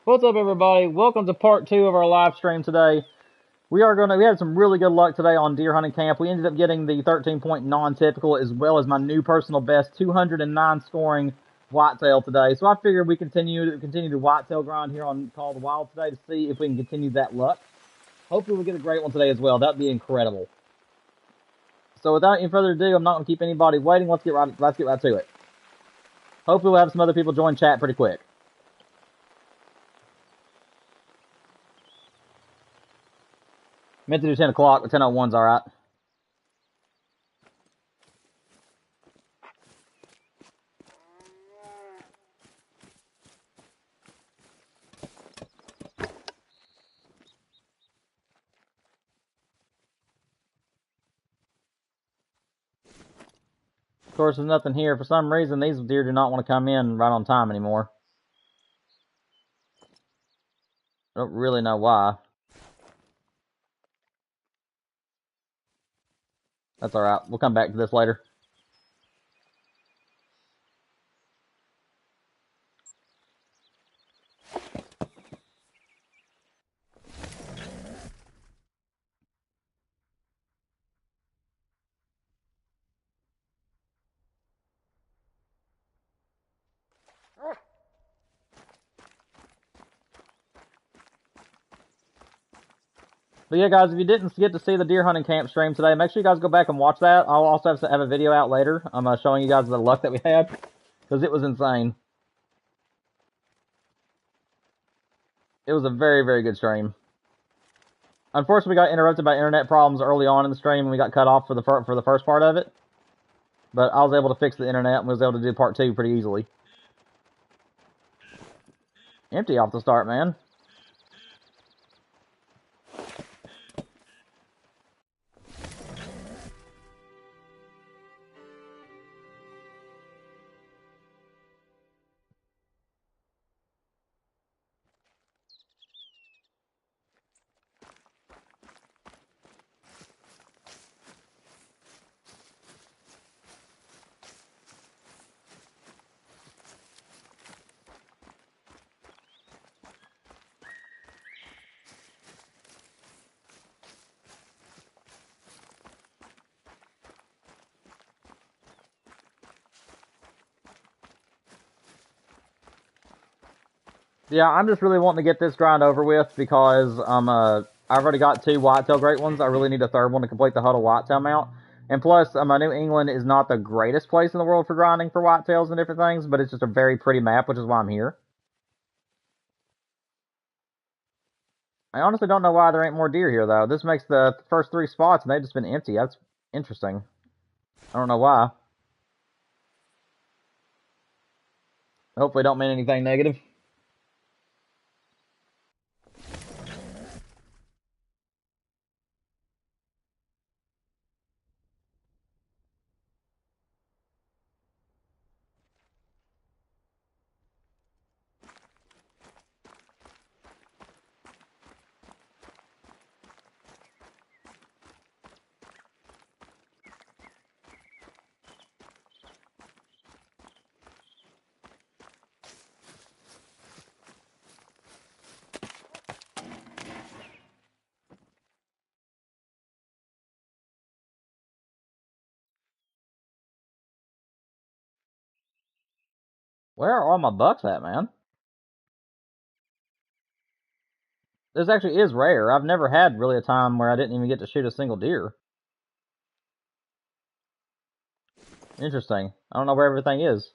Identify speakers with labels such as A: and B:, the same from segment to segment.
A: What's up, everybody? Welcome to part 2 of our live stream today. We had some really good luck today on deer hunting camp. We ended up getting the 13-point non-typical as well as my new personal best 209 scoring whitetail today. So I figured we continue the whitetail grind here on Call of the Wild today to see if we can continue that luck. Hopefully we'll get a great one today as well. That'd be incredible. So without any further ado, I'm not going to keep anybody waiting. Let's get right to it. Hopefully we'll have some other people join chat pretty quick. Meant to do 10 o'clock, but 10:01's alright. Of course, there's nothing here. For some reason, these deer do not want to come in right on time anymore. I don't really know why. That's alright. We'll come back to this later. But yeah, guys, if you didn't get to see the deer hunting camp stream today, make sure you guys go back and watch that. I'll also have a video out later. I'm showing you guys the luck that we had, because it was insane. It was a very, very good stream. Unfortunately, we got interrupted by internet problems early on in the stream, and we got cut off for the first part of it. But I was able to fix the internet and was able to do part 2 pretty easily. Empty off the start, man. Yeah, I'm just really wanting to get this grind over with because I've already got 2 whitetail great ones. I really need a third one to complete the Huddle whitetail mount. And plus, New England is not the greatest place in the world for grinding for whitetails and different things, but it's just a very pretty map, which is why I'm here. I honestly don't know why there ain't more deer here, though. This makes the first 3 spots, and they've just been empty. That's interesting. I don't know why. Hopefully don't mean anything negative. Where are all my bucks at, man? This actually is rare. I've never had really a time where I didn't even get to shoot a single deer. Interesting. I don't know where everything is.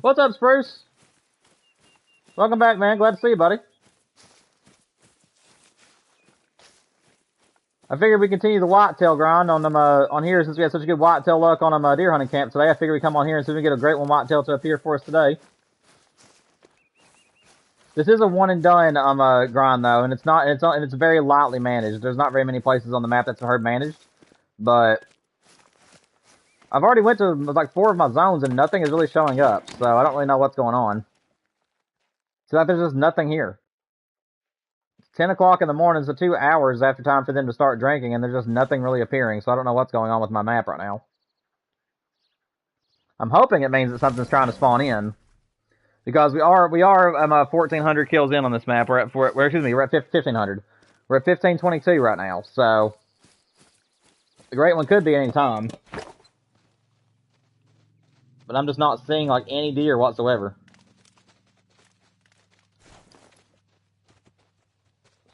A: What's up, Spruce? Welcome back, man. Glad to see you, buddy. I figured we continue the whitetail grind on them on here since we had such a good whitetail luck on them deer hunting camp today. I figured we come on here and see if we can get a great one whitetail to appear for us today. This is a one and done grind though, and it's very lightly managed. There's not very many places on the map that's herd managed, but I've already went to like 4 of my zones and nothing is really showing up, so I don't really know what's going on. So like, there's just nothing here. It's 10 o'clock in the morning, so 2 hours after time for them to start drinking, and there's just nothing really appearing, so I don't know what's going on with my map right now. I'm hoping it means that something's trying to spawn in. Because we are 1,400 kills in on this map. We're at 1,500. We're at 1522 right now, so the great one could be any time. But I'm just not seeing like any deer whatsoever.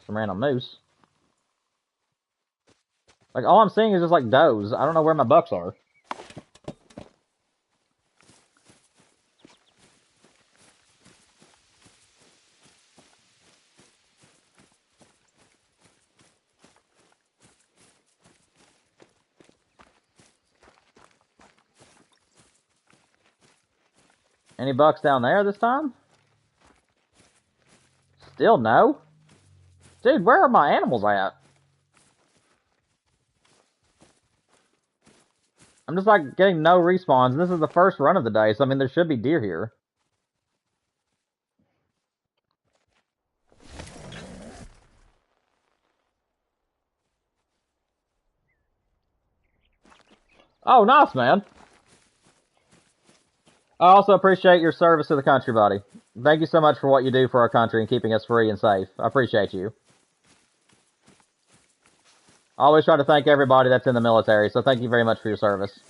A: Some random moose. Like all I'm seeing is just like does. I don't know where my bucks are. Any bucks down there this time? Still no? Dude, where are my animals at? I'm just like getting no respawns. This is the first run of the day, so I mean there should be deer here. Oh, nice, man. I also appreciate your service to the country, buddy. Thank you so much for what you do for our country and keeping us free and safe. I appreciate you. I always try to thank everybody that's in the military, so thank you very much for your service.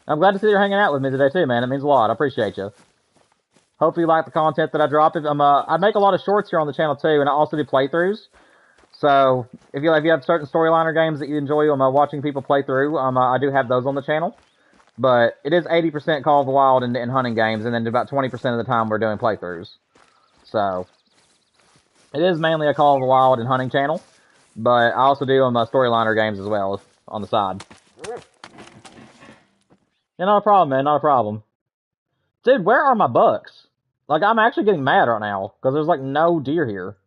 A: I'm glad to see you're hanging out with me today too, man. It means a lot. I appreciate you. Hope you like the content that I drop. I make a lot of shorts here on the channel too, and I also do playthroughs. So if you have certain storyliner games that you enjoy, watching people play through, I do have those on the channel. But it is 80% Call of the Wild and hunting games, and then about 20% of the time we're doing playthroughs. So it is mainly a Call of the Wild and hunting channel, but I also do storyliner games as well on the side. Yeah, not a problem, man. Not a problem. Dude, where are my bucks? Like, I'm actually getting mad right now because there's like no deer here.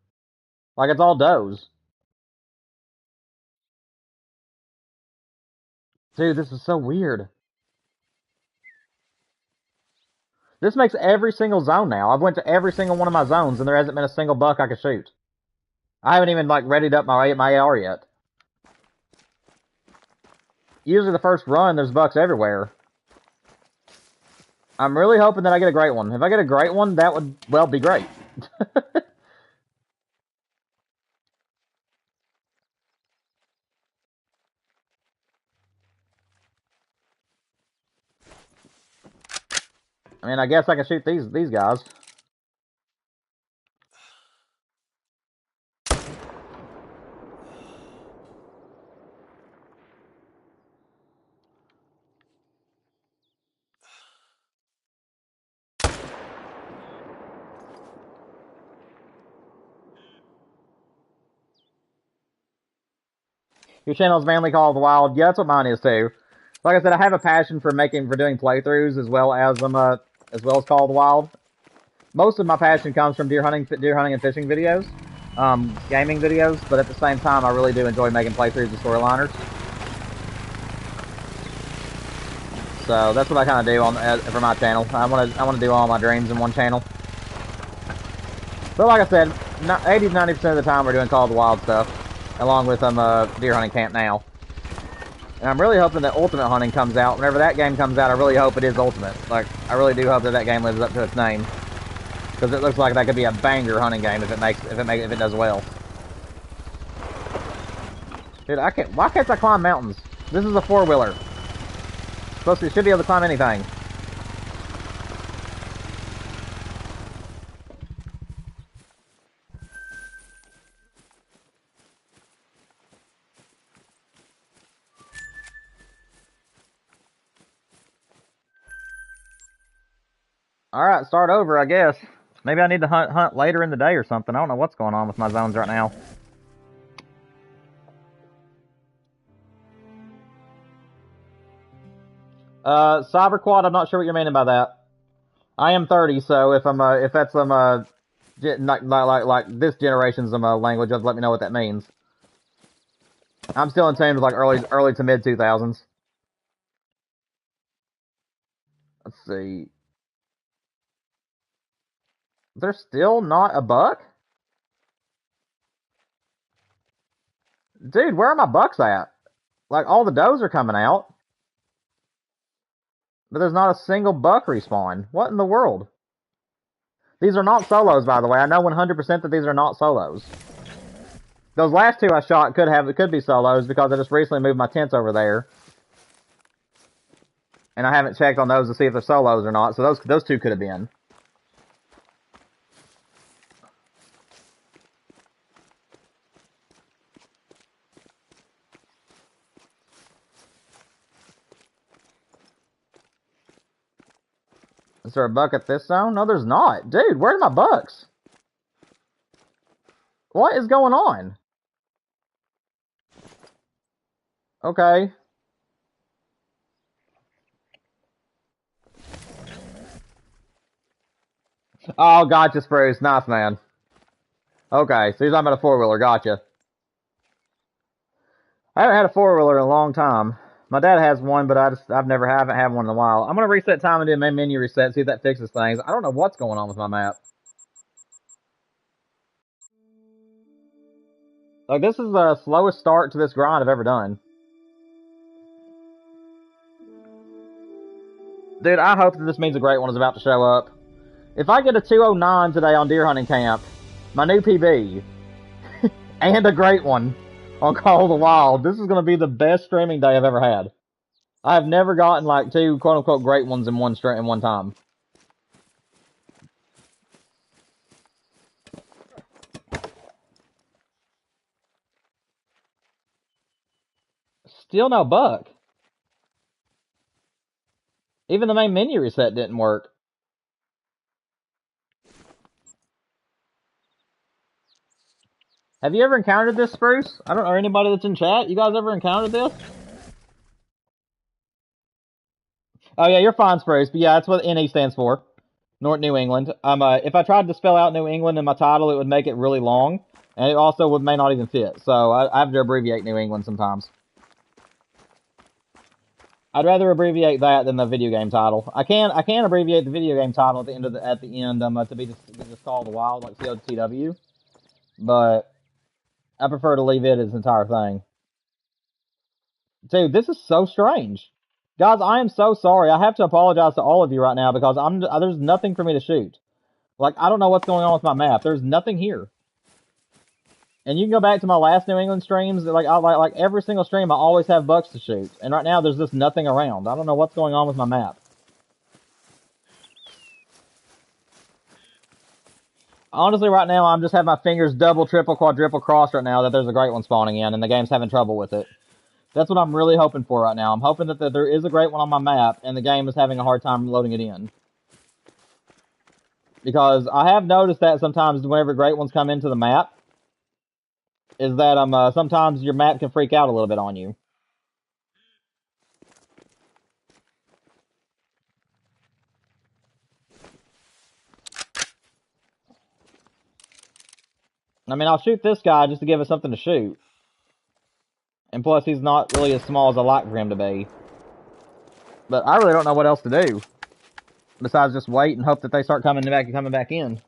A: Like, it's all does. Dude, this is so weird. This makes every single zone now. I've went to every single one of my zones, and there hasn't been a single buck I could shoot. I haven't even, like, readied up my AR yet. Usually the first run, there's bucks everywhere. I'm really hoping that I get a great one. If I get a great one, that would, well, be great. I mean, I guess I can shoot these guys. Your channel is mainly Call of the Wild. Yeah, that's what mine is too. Like I said, I have a passion for doing playthroughs as well as Call of the Wild. Most of my passion comes from deer hunting and fishing videos, gaming videos. But at the same time, I really do enjoy making playthroughs and storyliners. So that's what I kind of do for my channel. I want to do all my dreams in one channel. But like I said, 80 to 90% of the time we're doing Call of the Wild stuff, along with deer hunting camp now. And I'm really hoping that Ultimate Hunting comes out. Whenever that game comes out, I really hope it is Ultimate. Like, I really do hope that game lives up to its name, because it looks like that could be a banger hunting game if it does well. Dude, why can't I climb mountains? This is a 4-wheeler. It should be able to climb anything. Alright, start over, I guess. Maybe I need to hunt later in the day or something. I don't know what's going on with my zones right now. Cyberquad, I'm not sure what you're meaning by that. I am 30, so if that's like this generation's language, just let me know what that means. I'm still in tune with like early to mid 2000s. Let's see. There's still not a buck? Dude, where are my bucks at? Like, all the does are coming out. But there's not a single buck respawn. What in the world? These are not solos, by the way. I know 100% that these are not solos. Those last two I shot could be solos because I just recently moved my tents over there. And I haven't checked on those to see if they're solos or not, so those two could have been. Is there a buck at this zone? No, there's not. Dude, where are my bucks? What is going on? Okay. Oh, gotcha, Spruce. Nice, man. Okay, so you're talking about a four-wheeler. Gotcha. I haven't had a four-wheeler in a long time. My dad has one, but haven't had one in a while. I'm gonna reset time and do a main menu reset, see if that fixes things. I don't know what's going on with my map. Like, this is the slowest start to this grind I've ever done. Dude, I hope that this means a great one is about to show up. If I get a 209 today on deer hunting camp, my new PB, and a great one on Call of the Wild, this is going to be the best streaming day I've ever had. I have never gotten, like, two quote-unquote great ones in one time. Still no buck. Even the main menu reset didn't work. Have you ever encountered this, Spruce? I don't know, anybody that's in chat? You guys ever encountered this? Oh yeah, you're fine, Spruce. But yeah, that's what NE stands for. North New England. If I tried to spell out New England in my title, it would make it really long. And it also may not even fit. So I have to abbreviate New England sometimes. I'd rather abbreviate that than the video game title. I can abbreviate the video game title at the end to be just Call of the Wild, like COTW. But I prefer to leave it as an entire thing. Dude, this is so strange. Guys, I am so sorry. I have to apologize to all of you right now because there's nothing for me to shoot. Like, I don't know what's going on with my map. There's nothing here. And you can go back to my last New England streams. Like every single stream, I always have bucks to shoot. And right now, there's just nothing around. I don't know what's going on with my map. Honestly, right now, I'm just having my fingers double, triple, quadruple crossed right now that there's a great one spawning in, and the game's having trouble with it. That's what I'm really hoping for right now. I'm hoping that there is a great one on my map, and the game is having a hard time loading it in. Because I have noticed that sometimes whenever great ones come into the map, is that sometimes your map can freak out a little bit on you. I mean, I'll shoot this guy just to give us something to shoot. And plus, he's not really as small as I like for him to be. But I really don't know what else to do. Besides just wait and hope that they start coming back in.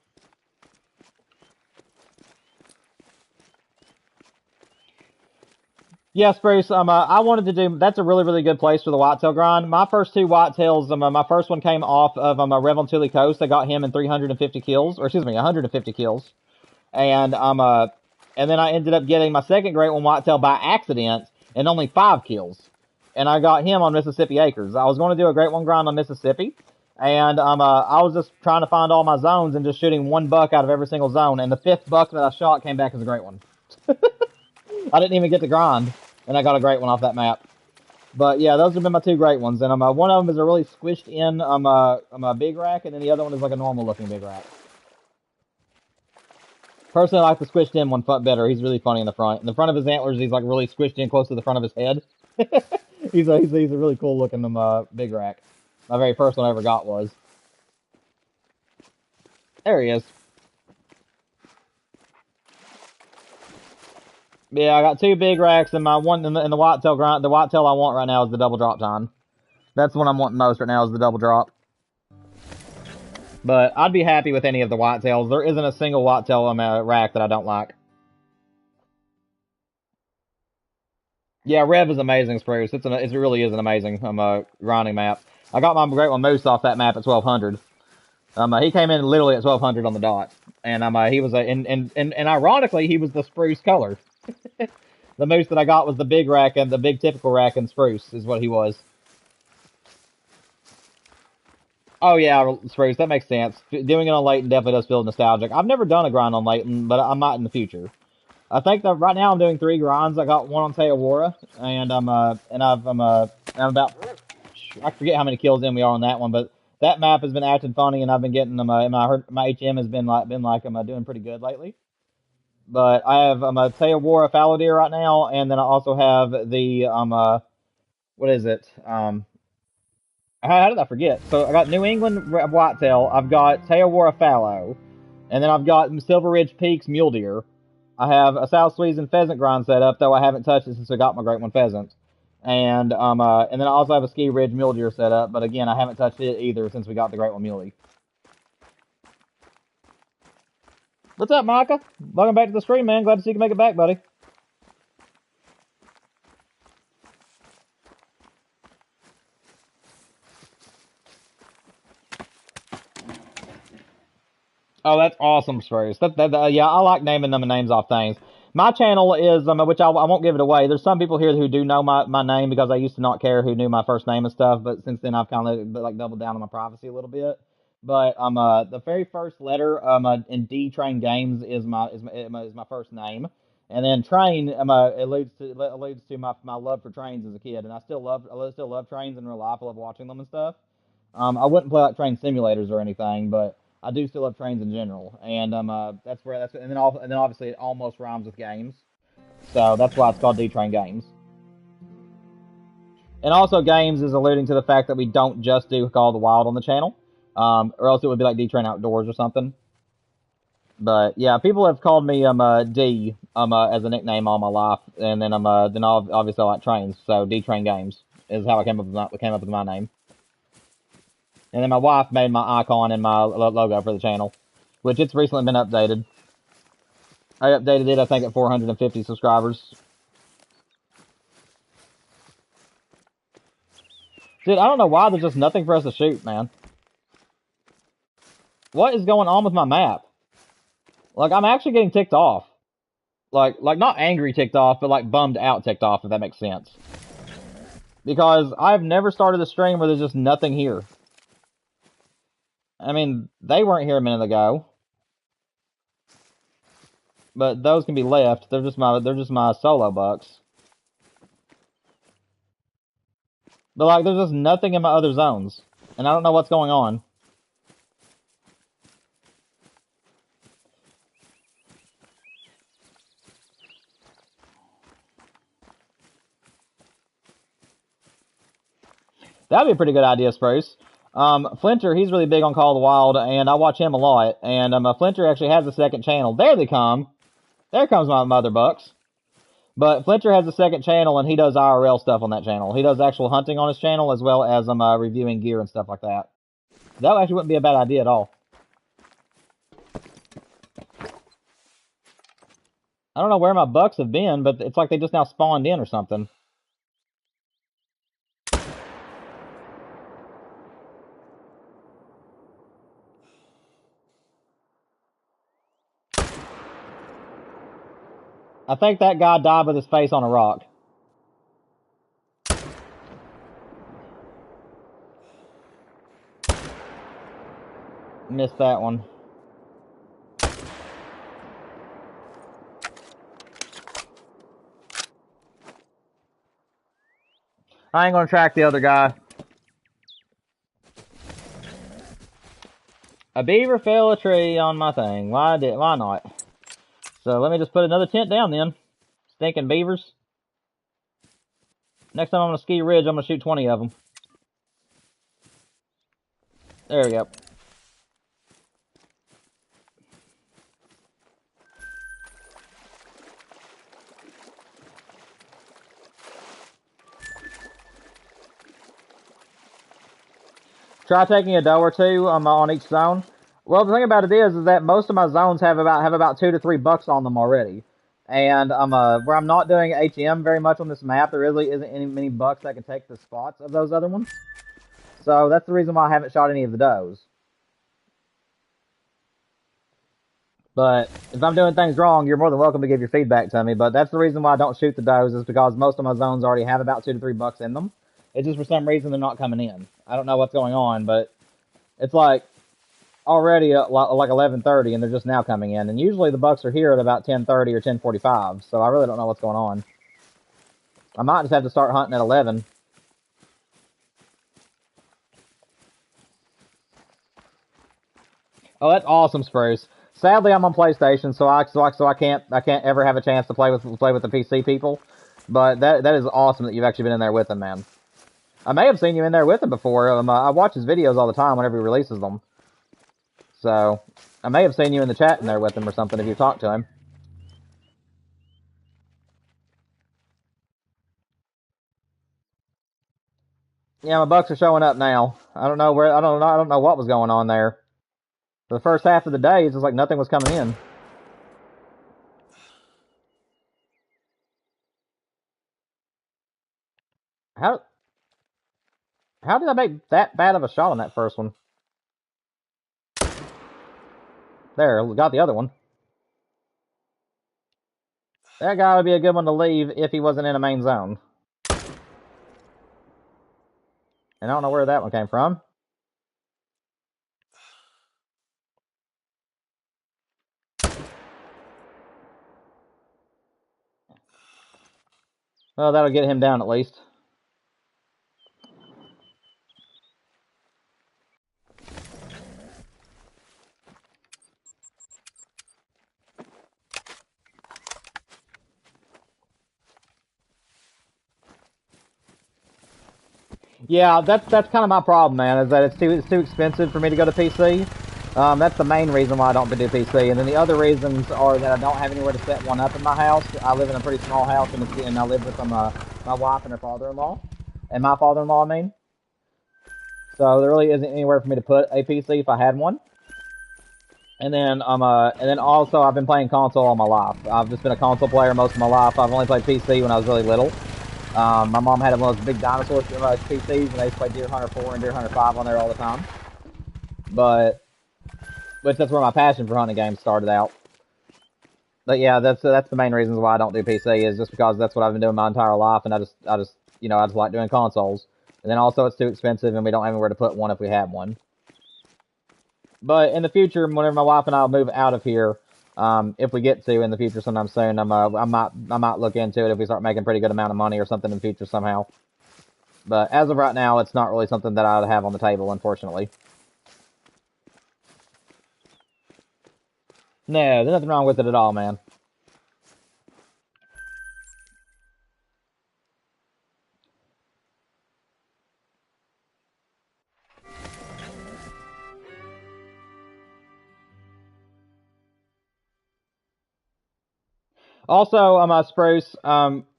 A: Yeah, Spruce, I wanted to do, that's a really, really good place for the whitetail grind. My first two whitetails, my first one came off of Rev on Tule Coast. I got him in 350 kills, or excuse me, 150 kills. And then I ended up getting my second great one whitetail by accident and only 5 kills. And I got him on Mississippi Acres. I was going to do a great one grind on Mississippi. And I was just trying to find all my zones and just shooting one buck out of every single zone. And the 5th buck that I shot came back as a great one. I didn't even get to grind. And I got a great one off that map. But yeah, those have been my 2 great ones. And one of them is a really squished in a big rack. And then the other one is like a normal looking big rack. Personally, I like the squished in one better. He's really funny in the front. In the front of his antlers, he's like really squished in close to the front of his head. he's a really cool looking big rack. My very first one I ever got was. There he is. Yeah, I got 2 big racks, and my one in the whitetail grind. The whitetail I want right now is the double drop time. That's what I'm wanting most right now is the double drop. But I'd be happy with any of the whitetails. There isn't a single whitetail on my rack that I don't like. Yeah, Rev is amazing, Spruce. It really is an amazing grinding map. I got my Great One Moose off that map at 1200. He came in literally at 1200 on the dot, and he was and ironically he was the spruce color. The moose that I got was the big rack and the big typical rack and spruce is what he was. Oh yeah, spruce. That makes sense. Doing it on Leighton definitely does feel nostalgic. I've never done a grind on Leighton, but I might in the future. I think that right now I'm doing 3 grinds. I got one on Teowara, and I'm about, I forget how many kills in we are on that one, but that map has been acting funny, and I've been getting my HM has been doing pretty good lately. But I have a Teowara fallow deer right now, and then I also have the what is it how did I forget? So I got New England whitetail, I've got Teowara fallow, and then I've got Silver Ridge Peaks mule deer. I have a South Sweden pheasant grind set up, though I haven't touched it since I got my Great One pheasant. And then I also have a Ski Ridge mule deer set up, but again, I haven't touched it either since we got the Great One muley. What's up, Micah? Welcome back to the stream, man. Glad to see you can make it back, buddy. Oh, that's awesome, Spruce. Yeah, I like naming them names off things. My channel is, which I won't give it away. There's some people here who do know my name because I used to not care who knew my first name and stuff, but since then I've kind of like doubled down on my privacy a little bit. But the very first letter in D Train Games is my first name, and then Train alludes to my love for trains as a kid, and I still love trains in real life. I love watching them and stuff. I wouldn't play like train simulators or anything, but I do still love trains in general, and and then obviously it almost rhymes with games, so that's why it's called D Train Games. And also, games is alluding to the fact that we don't just do Call of the Wild on the channel, or else it would be like D Train Outdoors or something. But yeah, people have called me D as a nickname all my life, and then obviously I like trains, so D Train Games is how I came up with my name. And then my wife made my icon and my logo for the channel, which it's recently been updated. I updated it, I think, at 450 subscribers. Dude, I don't know why there's just nothing for us to shoot, man. What is going on with my map? Like, I'm actually getting ticked off. Like not angry ticked off, but like bummed out ticked off, if that makes sense. Because I've never started a stream where there's just nothing here. I mean, they weren't here a minute ago. But those can be left. They're just my solo bucks. But like there's just nothing in my other zones. And I don't know what's going on. That'd be a pretty good idea, Spruce. Flinter, he's really big on Call of the Wild, and I watch him a lot. And Flinter actually has a second channel. There they come. There comes my mother bucks. But Flinter has a second channel, and he does IRL stuff on that channel. He does actual hunting on his channel, as well as reviewing gear and stuff like that. That actually wouldn't be a bad idea at all. I don't know where my bucks have been, but it's like they just now spawned in or something. I think that guy died with his face on a rock. Missed that one. I ain't gonna track the other guy. A beaver fell a tree on my thing. Why not? So let me just put another tent down then. Stinking beavers. Next time I'm on a ski ridge, I'm gonna shoot 20 of them. There we go. Try taking a doe or two on each zone. Well, the thing about it is that most of my zones have about 2 to 3 bucks on them already, and where I'm not doing HM very much on this map, there really isn't any many bucks that can take the spots of those other ones. So that's the reason why I haven't shot any of the does. But if I'm doing things wrong, you're more than welcome to give your feedback to me. But that's the reason why I don't shoot the does, is because most of my zones already have about 2 to 3 bucks in them. It's just for some reason they're not coming in. I don't know what's going on, but it's like already like 11:30 and they're just now coming in. And usually the bucks are here at about 10:30 or 10:45. So I really don't know what's going on. I might just have to start hunting at 11. Oh, that's awesome, Spruce. Sadly, I'm on PlayStation, so I can't ever have a chance to play with the PC people. But that is awesome that you've actually been in there with them, man. I may have seen you in there with him before. I watch his videos all the time whenever he releases them. So I may have seen you in the chat in there with him or something if you talked to him. Yeah, my bucks are showing up now. I don't know what was going on there. For the first half of the day, it's just like nothing was coming in. How did I make that bad of a shot on that first one? There, got the other one. That guy would be a good one to leave if he wasn't in a main zone. And I don't know where that one came from. Well, that'll get him down at least. Yeah, that's kind of my problem, man. Is that it's too expensive for me to go to PC. That's the main reason why I don't do PC. And then the other reasons are that I don't have anywhere to set one up in my house. I live in a pretty small house, and I live with my wife and her father-in-law, and my father-in-law, I mean. So there really isn't anywhere for me to put a PC if I had one. And then also I've been playing console all my life. I've just been a console player most of my life. I've only played PC when I was really little. My mom had one of those big dinosaur PCs, and I used to play Deer Hunter 4 and Deer Hunter 5 on there all the time. Which that's where my passion for hunting games started out. But yeah, that's the main reasons why I don't do PC, is just because that's what I've been doing my entire life, and I just like doing consoles. And then also it's too expensive, and we don't have anywhere to put one if we have one. But in the future, whenever my wife and I move out of here, if we get to in the future sometime soon, I might look into it if we start making a pretty good amount of money or something in the future somehow. But as of right now, it's not really something that I would have on the table, unfortunately. No, there's nothing wrong with it at all, man. Also, Spruce,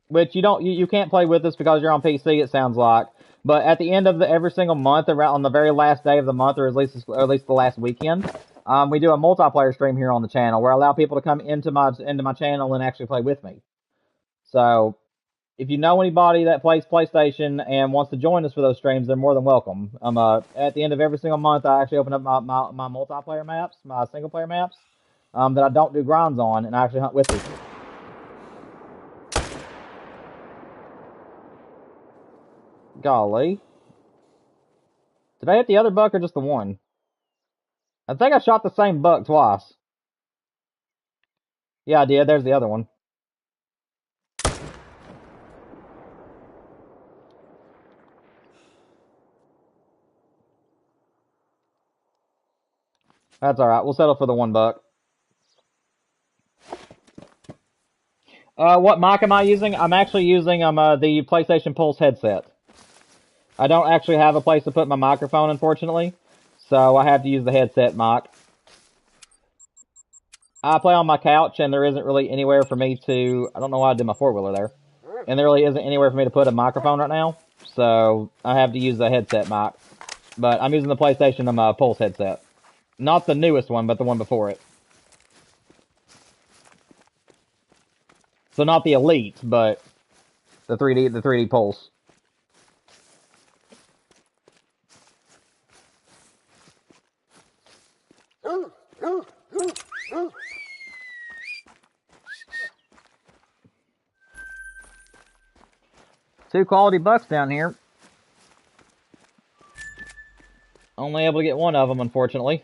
A: which you can't play with us because you're on PC, it sounds like. But at the end of every single month, around on the very last day of the month, or at least the last weekend, we do a multiplayer stream here on the channel where I allow people to come into my channel and actually play with me. So if you know anybody that plays PlayStation and wants to join us for those streams, they're more than welcome. At the end of every single month, I actually open up my multiplayer maps, my single player maps, that I don't do grinds on, and I actually hunt with people. Golly. Did I hit the other buck or just the one? I think I shot the same buck twice. Yeah, I did. There's the other one. That's alright. We'll settle for the one buck. What mic am I using? I'm actually using the PlayStation Pulse headset. I don't actually have a place to put my microphone, unfortunately. So I have to use the headset mic. I play on my couch, and there isn't really anywhere for me to... I don't know why I did my four-wheeler there. And there really isn't anywhere for me to put a microphone right now. So I have to use the headset mic. But I'm using the PlayStation Pulse headset. Not the newest one, but the one before it. So not the Elite, but the 3D Pulse. Two quality bucks down here. Only able to get one of them, unfortunately.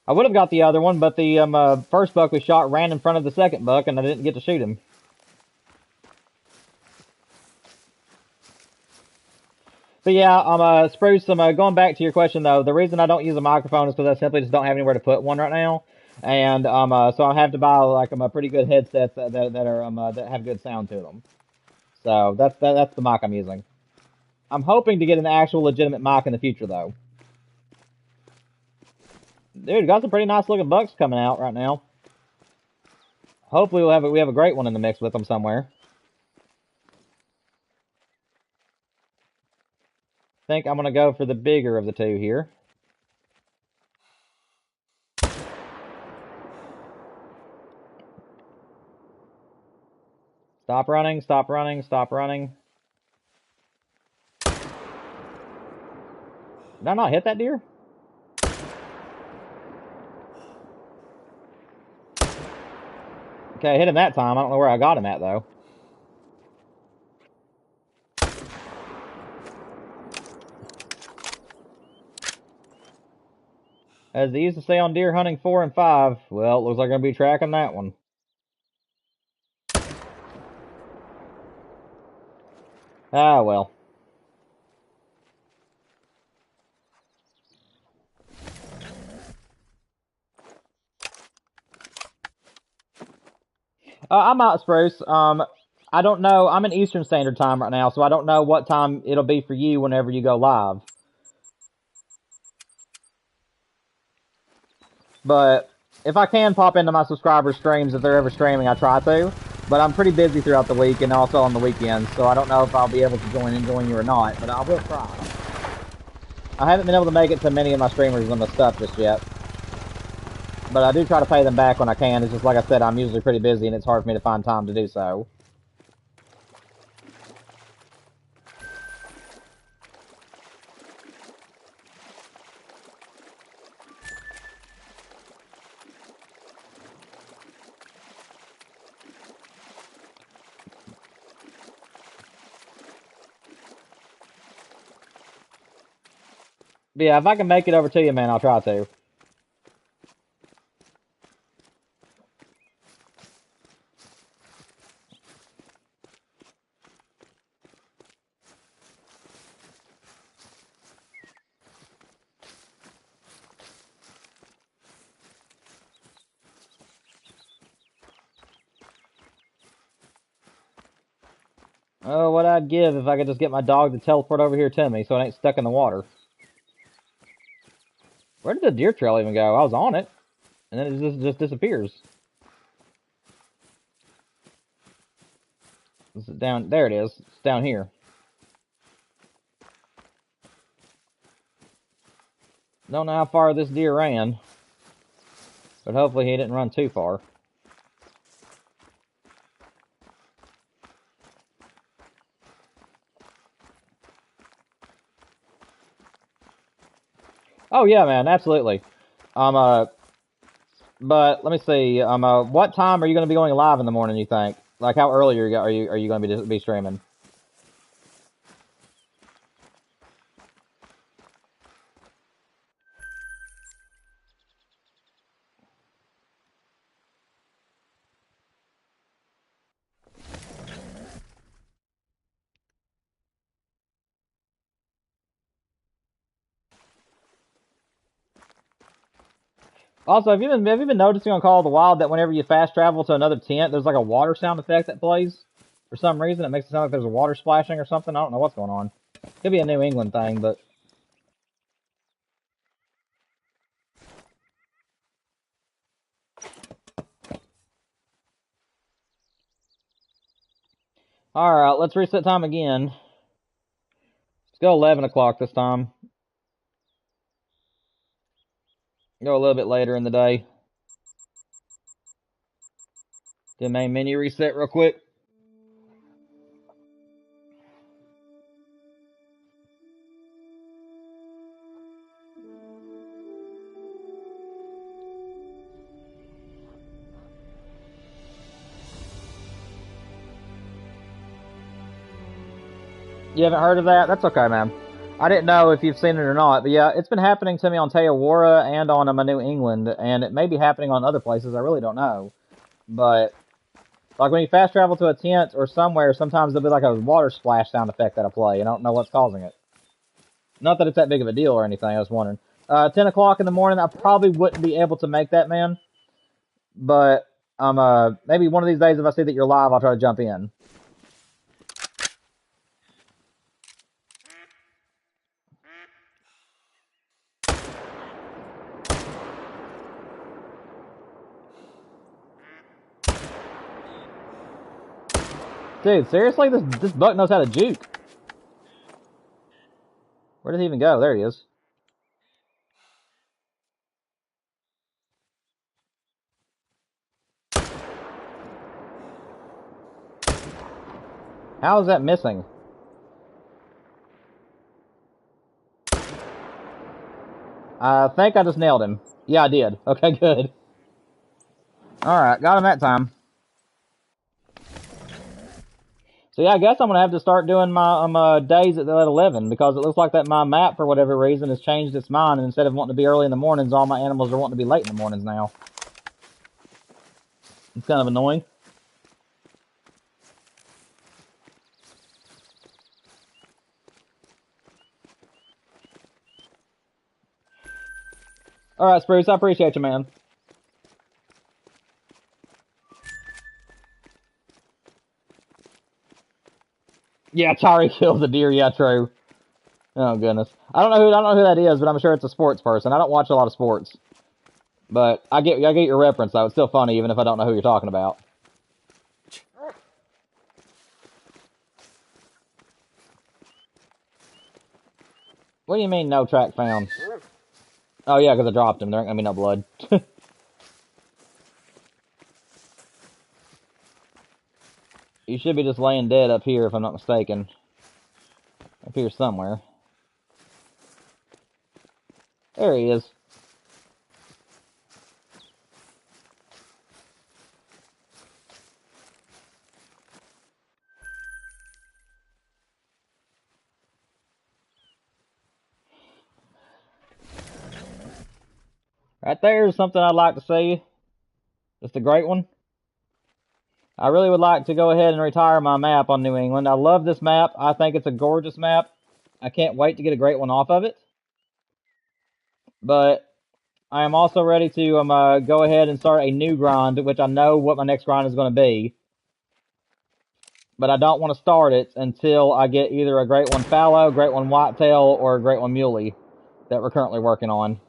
A: I would have got the other one, but the first buck we shot ran in front of the second buck, and I didn't get to shoot him. But yeah, Spruce, going back to your question, though, the reason I don't use a microphone is because I simply just don't have anywhere to put one right now. And so I have to buy like a pretty good headsets that are that have good sound to them. So that's the mic I'm using. I'm hoping to get an actual legitimate mic in the future, though. Dude, got some pretty nice looking bucks coming out right now. Hopefully we have a great one in the mix with them somewhere. I think I'm gonna go for the bigger of the two here. Stop running, stop running, stop running. Did I not hit that deer? Okay, I hit him that time. I don't know where I got him at, though. As they used to say on Deer Hunting 4 and 5, well, it looks like I'm going to be tracking that one. Ah, well. I'm out, Spruce. I don't know. I'm in Eastern Standard Time right now, so I don't know what time it'll be for you whenever you go live. But if I can pop into my subscribers' streams, if they're ever streaming, I try to. But I'm pretty busy throughout the week and also on the weekends, so I don't know if I'll be able to join you or not, but I will try. I haven't been able to make it to many of my streamers on the stuff just yet. But I do try to pay them back when I can. It's just like I said, I'm usually pretty busy and it's hard for me to find time to do so. But yeah, if I can make it over to you, man, I'll try to. Oh, what I'd give if I could just get my dog to teleport over here to me so it ain't stuck in the water. Where did the deer trail even go? I was on it, and then it just disappears. Is it down? There it is. It's down here. Don't know how far this deer ran, but hopefully he didn't run too far. Oh yeah, man, absolutely. But let me see. What time are you going to be going live in the morning? You think? Like, how early are you going to be streaming? Also, have you been noticing on Call of the Wild that whenever you fast travel to another tent, there's like a water sound effect that plays? For some reason, it makes it sound like there's a water splashing or something. I don't know what's going on. Could be a New England thing, but... Alright, let's reset time again. Let's go 11 o'clock this time. Go a little bit later in the day. The main menu reset real quick. You haven't heard of that? That's okay, man. I didn't know if you've seen it or not, but yeah, it's been happening to me on Teawara and on New England, and it may be happening on other places. I really don't know. But like when you fast travel to a tent or somewhere, sometimes there'll be like a water splash sound effect that'll play. I don't know what's causing it. Not that it's that big of a deal or anything. I was wondering. 10 o'clock in the morning, I probably wouldn't be able to make that, man. But maybe one of these days, if I see that you're live, I'll try to jump in. Dude, seriously? This buck knows how to juke. Where did he even go? There he is. How is that missing? I think I just nailed him. Yeah, I did. Okay, good. Alright, got him that time. So yeah, I guess I'm going to have to start doing my days at 11, because it looks like that my map, for whatever reason, has changed its mind, and instead of wanting to be early in the mornings, all my animals are wanting to be late in the mornings now. It's kind of annoying. Alright, Spruce, I appreciate you, man. Yeah, Tari kills the deer. Yeah, true. Oh goodness, I don't know who that is, but I'm sure it's a sports person. I don't watch a lot of sports, but I get your reference though. It's still funny, even if I don't know who you're talking about. What do you mean, no track found? Oh yeah, because I dropped him. There ain't gonna be no blood. You should be just laying dead up here, if I'm not mistaken. Up here somewhere. There he is. Right there is something I'd like to see. Just a great one. I really would like to go ahead and retire my map on New England. I love this map. I think it's a gorgeous map. I can't wait to get a great one off of it. But I am also ready to go ahead and start a new grind, which I know what my next grind is going to be. But I don't want to start it until I get either a great one fallow, great one whitetail, or a great one muley that we're currently working on.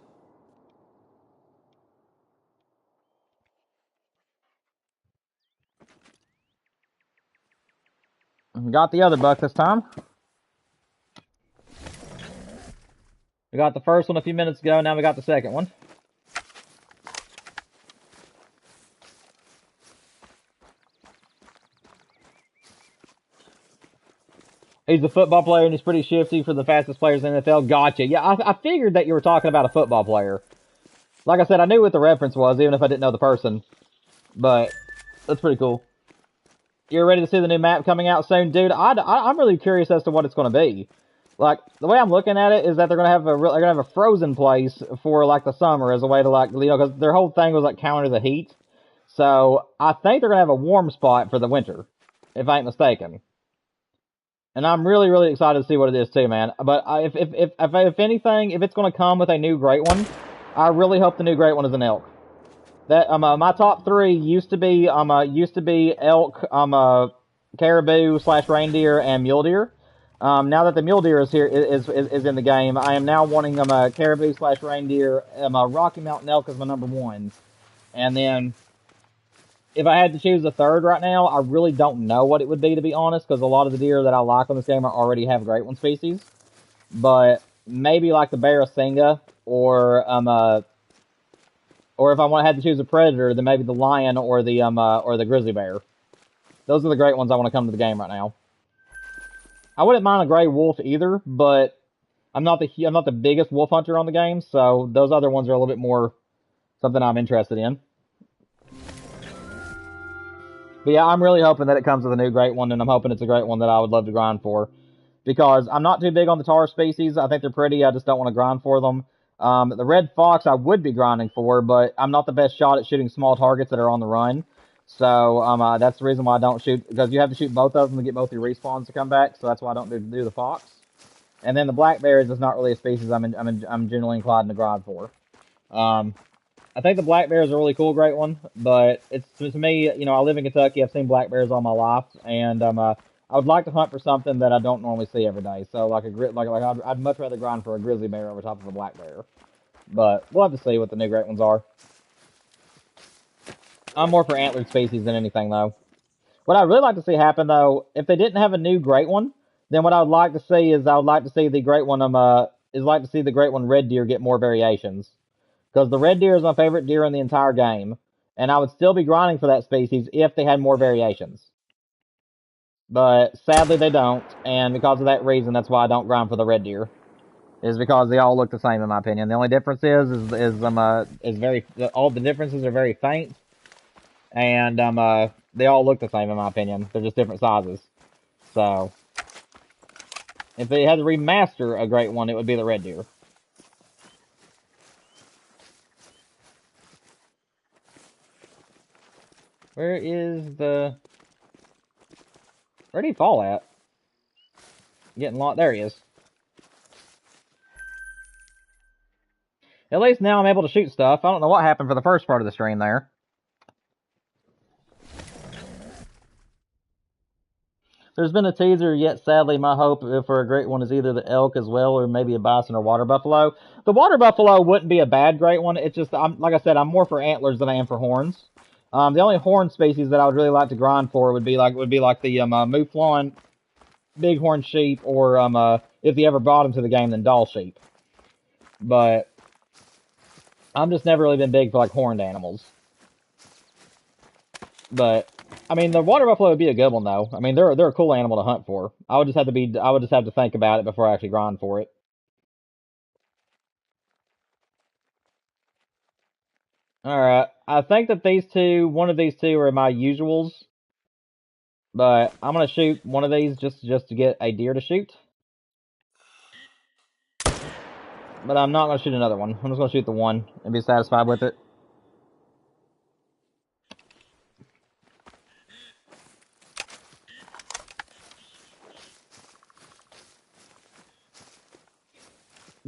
A: Got the other buck this time. We got the first one a few minutes ago, now we got the second one. He's a football player and he's pretty shifty for the fastest players in the NFL. Gotcha. Yeah, I figured that you were talking about a football player. Like I said, I knew what the reference was, even if I didn't know the person. But that's pretty cool. You're ready to see the new map coming out soon, dude? I'm really curious as to what it's going to be. Like, the way I'm looking at it is that they're going to have a frozen place for, like, the summer as a way to, like, you know, because their whole thing was, like, counter the heat. So, I think they're going to have a warm spot for the winter, if I ain't mistaken. And I'm really, really excited to see what it is too, man. But if anything, if it's going to come with a new great one, I really hope the new great one is an elk. That my top three used to be elk, caribou / reindeer, and mule deer. Now that the mule deer is here, is in the game, I am now wanting caribou / reindeer. Rocky Mountain elk is my number one, and then if I had to choose a third right now, I really don't know what it would be, to be honest, because a lot of the deer that I like on this game already have great one species. But maybe like the Barrasinga or Or if I had to choose a predator, then maybe the lion or the grizzly bear. Those are the great ones I want to come to the game right now. I wouldn't mind a gray wolf either, but I'm not the biggest wolf hunter on the game, so those other ones are a little bit more something I'm interested in. But yeah, I'm really hoping that it comes with a new great one, and I'm hoping it's a great one that I would love to grind for. Because I'm not too big on the tar species. I think they're pretty. I just don't want to grind for them. The red fox I would be grinding for, but I'm not the best shot at shooting small targets that are on the run. So that's the reason why I don't shoot, because you have to shoot both of them to get both your respawns to come back. So that's why I don't do the fox. And then the black bears is not really a species I'm generally inclined to grind for. I think the black bear is a really cool, great one, but it's to me, you know, I live in Kentucky. I've seen black bears all my life, and I would like to hunt for something that I don't normally see every day. So like I'd much rather grind for a grizzly bear over top of a black bear. But we'll have to see what the new great ones are. I'm more for antlered species than anything, though. What I'd really like to see happen, though, if they didn't have a new great one, then what I would like to see is I would like to see the great one the great one red deer get more variations. Because the red deer is my favorite deer in the entire game, and I would still be grinding for that species if they had more variations. But sadly they don't, and because of that reason, that's why I don't grind for the red deer. Is because they all look the same in my opinion. The only difference all the differences are very faint, and they all look the same in my opinion. They're just different sizes. So if they had to remaster a great one, it would be the red deer. Where'd he fall at? Getting lost. There he is. At least now I'm able to shoot stuff. I don't know what happened for the first part of the stream there. There's been a teaser, yet sadly my hope for a great one is either the elk as well, or maybe a bison or water buffalo. The water buffalo wouldn't be a bad great one. It's just, like I said, I'm more for antlers than I am for horns. The only horn species that I would really like to grind for would be like the mouflon, bighorn sheep, or if you ever brought them to the game, then doll sheep. But I'm just never really been big for like horned animals. But I mean, the water buffalo would be a good one though. I mean, they're a cool animal to hunt for. I would just have to think about it before I actually grind for it. All right, I think that one of these two are my usuals, but I'm gonna shoot one of these just to get a deer to shoot. But I'm not gonna shoot another one. I'm just gonna shoot the one and be satisfied with it.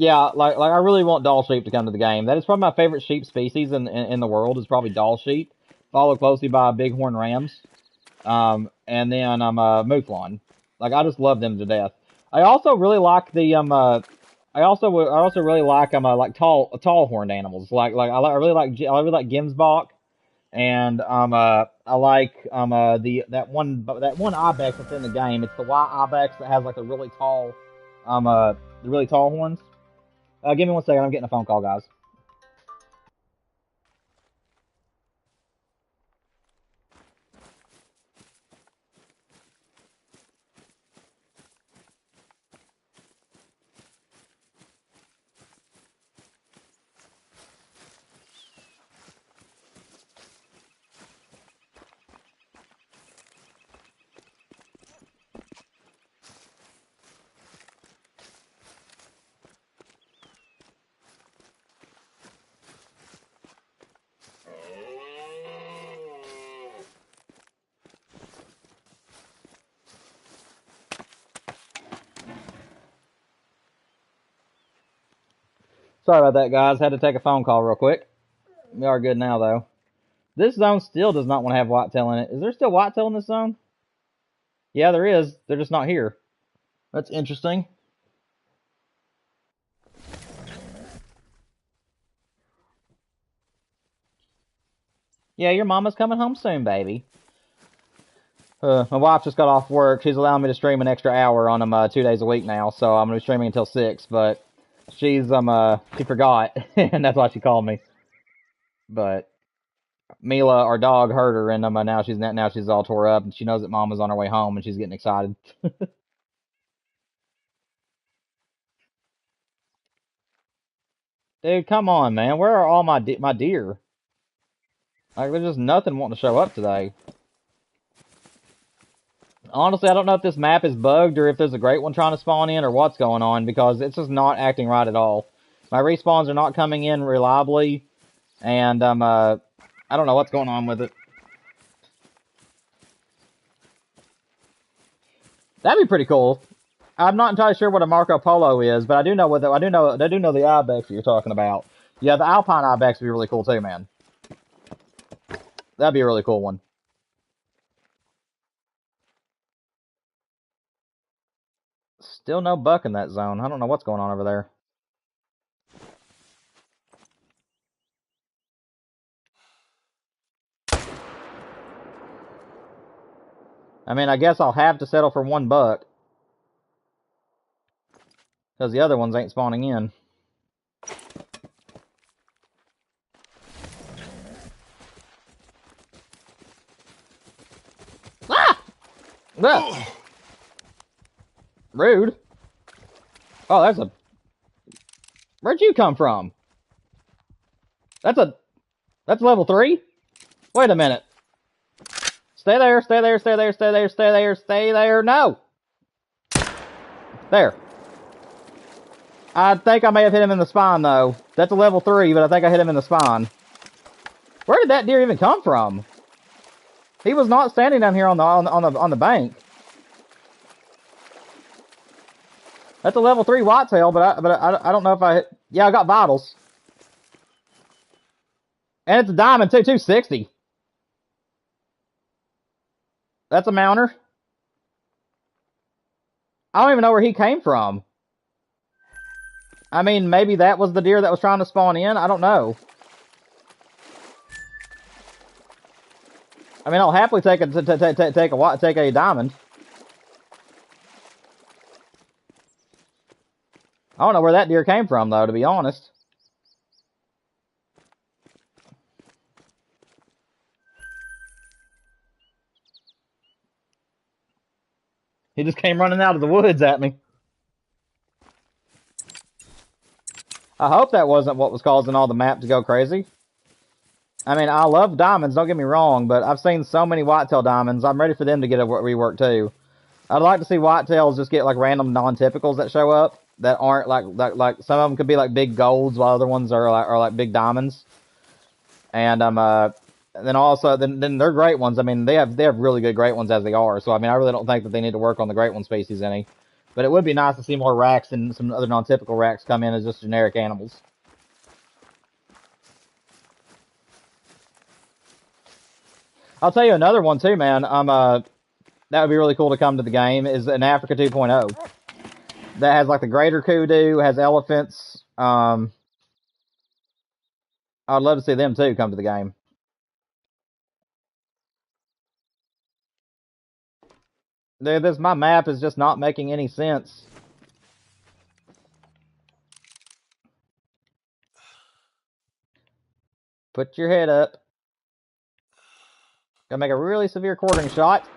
A: Yeah, like I really want doll sheep to come to the game. That is probably my favorite sheep species in the world. Is probably doll sheep, followed closely by bighorn rams, and then mouflon. Like I just love them to death. I also really like the I also really like tall horned animals. I really like Gemsbok, and I like that one ibex that's in the game. It's the white ibex that has like the really tall horns. Give me 1 second. I'm getting a phone call, guys. Sorry about that, guys. Had to take a phone call real quick. We are good now, though. This zone still does not want to have whitetail in it. Is there still whitetail in this zone? Yeah, there is. They're just not here. That's interesting. Yeah, your mama's coming home soon, baby. My wife just got off work. She's allowing me to stream an extra hour on them 2 days a week now, so I'm gonna be streaming until 6. But she forgot, and that's why she called me. But Mila, our dog, hurt her, and now she's all tore up, and she knows that Mama's on her way home, and she's getting excited. Dude, come on, man. Where are all my deer? Like, there's just nothing wanting to show up today. Honestly, I don't know if this map is bugged or if there's a great one trying to spawn in or what's going on, because it's just not acting right at all. My respawns are not coming in reliably, and I don't know what's going on with it. That'd be pretty cool. I'm not entirely sure what a Marco Polo is, but I do know I do know the ibex that you're talking about. Yeah, the Alpine ibex would be really cool too, man. That'd be a really cool one. Still no buck in that zone. I don't know what's going on over there. I mean, I guess I'll have to settle for one buck, because the other ones ain't spawning in. Ah! Ah! Rude. Oh, that's a... Where'd you come from? That's level 3? Wait a minute. Stay there, stay there, stay there, stay there, stay there, stay there. No! There. I think I may have hit him in the spine, though. That's a level 3, but I think I hit him in the spine. Where did that deer even come from? He was not standing down here on the bank. That's a level 3 whitetail, but I don't know if I hit... Yeah, I got vitals. And it's a diamond, too, 260. That's a mounter. I don't even know where he came from. I mean, maybe that was the deer that was trying to spawn in. I don't know. I mean, I'll happily take a diamond. I don't know where that deer came from, though, to be honest. He just came running out of the woods at me. I hope that wasn't what was causing all the map to go crazy. I mean, I love diamonds, don't get me wrong, but I've seen so many whitetail diamonds, I'm ready for them to get a rework too. I'd like to see whitetails just get like random non-typicals that show up that aren't like some of them could be like big golds while other ones are like big diamonds. And then also then they're great ones. I mean, they have really good great ones as they are. So I mean, I really don't think that they need to work on the great one species any. But it would be nice to see more racks and some other non-typical racks come in as just generic animals. I'll tell you another one too, man. That would be really cool to come to the game is an Africa 2.0 that has like the greater kudu, has elephants. I'd love to see them too come to the game. Dude, my map is just not making any sense. Put your head up. Gonna make a really severe quartering shot.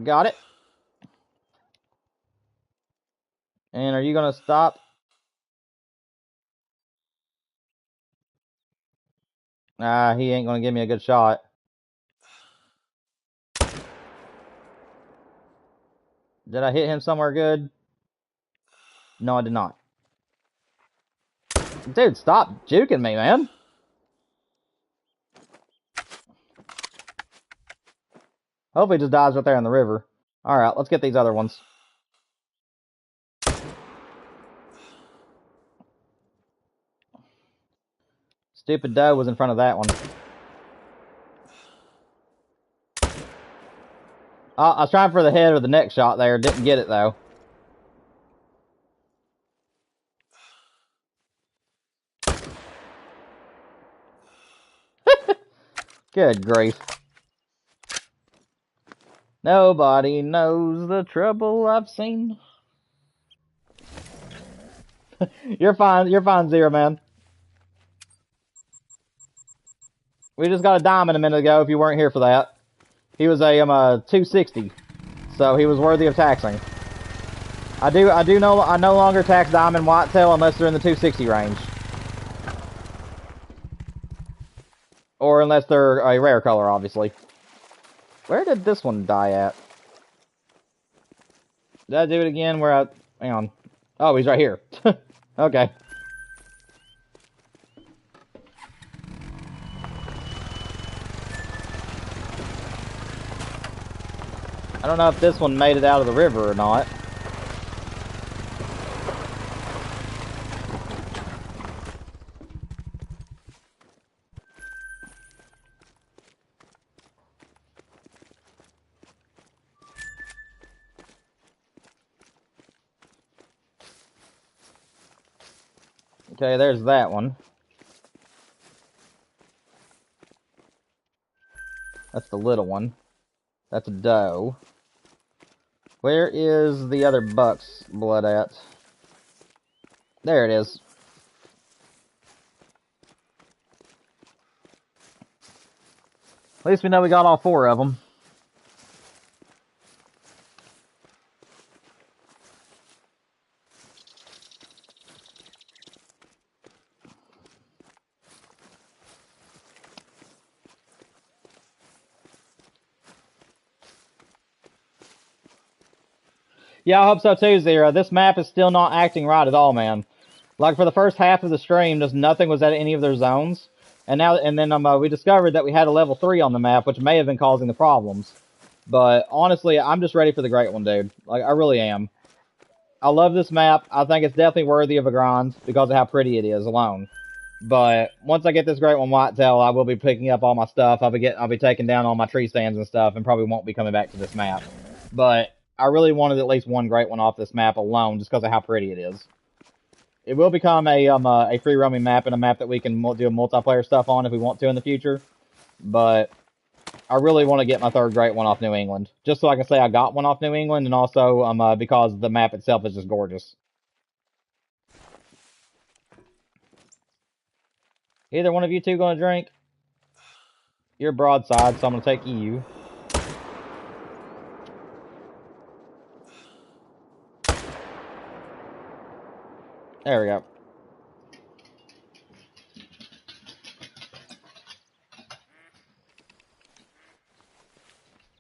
A: Got it. And are you gonna stop? Nah, he ain't gonna give me a good shot. Did I hit him somewhere good? No, I did not. Dude, stop juking me, man. Hopefully he just dies right there in the river. Alright, let's get these other ones. Stupid doe was in front of that one. I was trying for the head or the neck shot there. Didn't get it, though. Good grief. Nobody knows the trouble I've seen. You're fine, Zero Man. We just got a diamond a minute ago, if you weren't here for that. He was a 260, so he was worthy of taxing. I no longer tax diamond whitetail unless they're in the 260 range. Or unless they're a rare color, obviously. Where did this one die at? Did I do it again? Hang on. Oh, he's right here. Okay. I don't know if this one made it out of the river or not. Okay, there's that one. That's the little one. That's a doe. Where is the other buck's blood at? There it is. At least we know we got all 4 of them. Yeah, I hope so too, Zero. This map is still not acting right at all, man. Like, for the first half of the stream, just nothing was at any of their zones. And then we discovered that we had a level 3 on the map, which may have been causing the problems. But, honestly, I'm just ready for the great one, dude. Like, I really am. I love this map. I think it's definitely worthy of a grind because of how pretty it is alone. But, once I get this great one whitetail, I will be picking up all my stuff. I'll be taking down all my tree stands and stuff, and probably won't be coming back to this map. But, I really wanted at least one great one off this map alone, just because of how pretty it is. It will become a free roaming map and a map that we can do multiplayer stuff on if we want to in the future. But I really want to get my 3rd great one off New England, just so I can say I got one off New England, and also because the map itself is just gorgeous. Either one of you two going to drink? You're broadside, so I'm going to take you. There we go.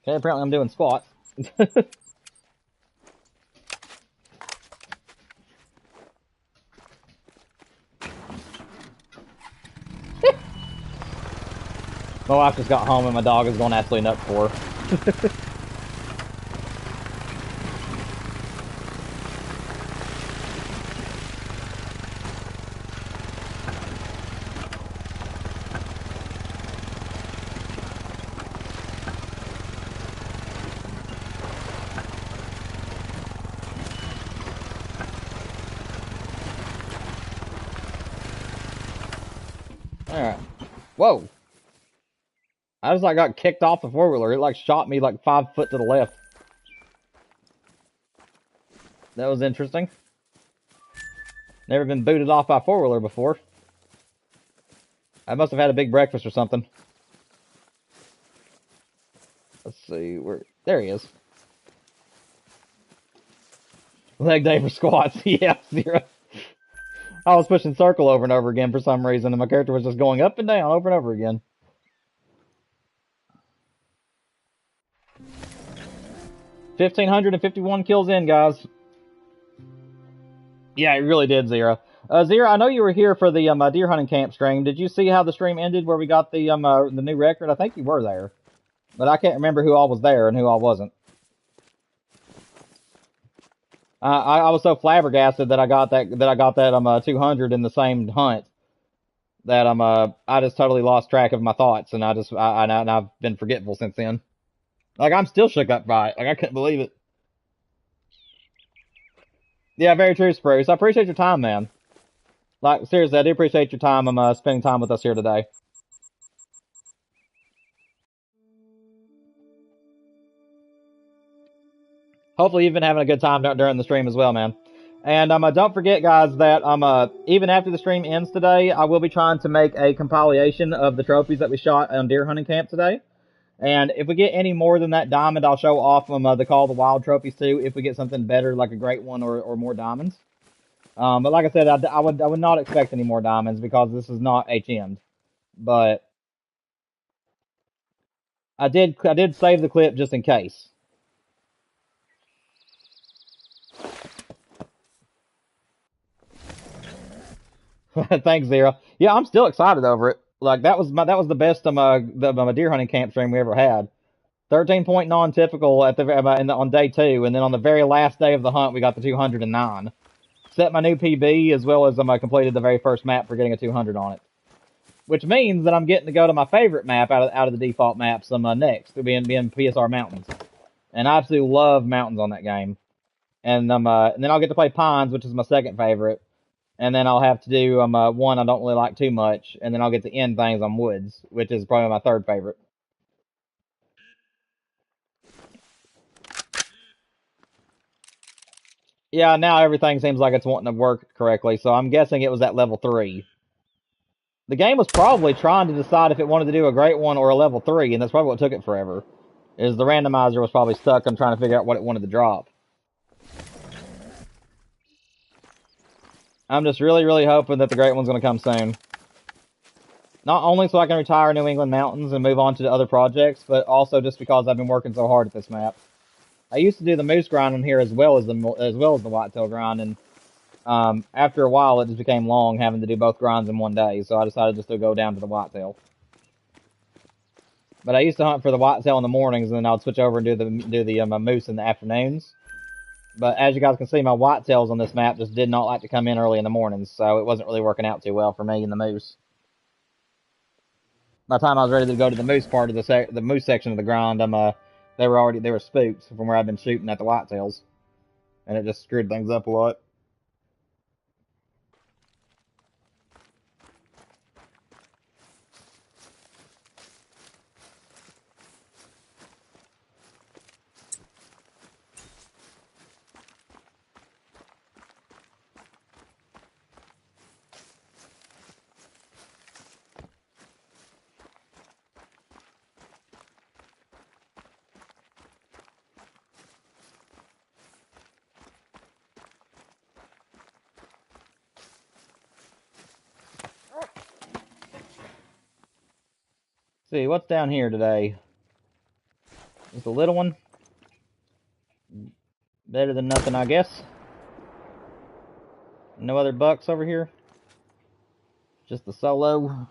A: Okay, apparently I'm doing squats. My wife just got home and my dog is going absolutely nuts for her. Alright. Whoa! I just got kicked off the 4-wheeler. It shot me 5 foot to the left. That was interesting. Never been booted off by a 4-wheeler before. I must have had a big breakfast or something. Let's see, there he is. Leg day for squats. Yeah, 0. I was pushing circle over and over again for some reason, and my character was just going up and down over and over again. $1,551 kills in, guys. Yeah, it really did, Zero. Zero, I know you were here for the deer hunting camp stream. Did you see how the stream ended where we got the new record? I think you were there, but I can't remember who all was there and who all wasn't. I was so flabbergasted that I got that 200 in the same hunt that I just totally lost track of my thoughts, and I've been forgetful since then. I'm still shook up by it. I couldn't believe it. Yeah, very true, Spruce. I appreciate your time, man. Seriously, I do appreciate your time. Spending time with us here today. Hopefully you've been having a good time during the stream as well, man. And don't forget, guys, that even after the stream ends today, I will be trying to make a compilation of the trophies that we shot on deer hunting camp today. And if we get any more than that diamond, I'll show off the Call of the Wild trophies too. If we get something better, like a great one or more diamonds. But like I said, I would not expect any more diamonds because this is not HM'd. But I did save the clip just in case. Thanks, Zero. Yeah, I'm still excited over it. Like that was the best deer hunting camp stream we ever had. 13 point non-typical on day 2, and then on the very last day of the hunt we got the 209. Set my new PB as well as I completed the very first map for getting a 200 on it, which means that I'm getting to go to my favorite map out of the default maps next, being PSR Mountains, and I absolutely love mountains on that game. And then I'll get to play Pines, which is my second favorite. And then I'll have to do one I don't really like too much, and then I'll get to end things on Woods, which is probably my third favorite. Yeah, now everything seems like it's wanting to work correctly, so I'm guessing it was at level 3. The game was probably trying to decide if it wanted to do a great one or a level 3, and that's probably what took it forever. Is the randomizer was probably stuck on trying to figure out what it wanted to drop. I'm just really, really hoping that the great one's going to come soon. Not only so I can retire New England Mountains and move on to the other projects, but also just because I've been working so hard at this map. I used to do the moose grind on here as well as the whitetail grind, and after a while it just became long having to do both grinds in one day, so I decided just to go down to the whitetail. But I used to hunt for the whitetail in the mornings, and then I would switch over and do the moose in the afternoons. But as you guys can see, my whitetails on this map just did not like to come in early in the mornings, so it wasn't really working out too well for me and the moose. By the time I was ready to go to the moose part of the moose section of the grind, they were spooked from where I've been shooting at the whitetails, and it just screwed things up a lot. See, what's down here today? Just a little one. Better than nothing, I guess. No other bucks over here. Just the solo.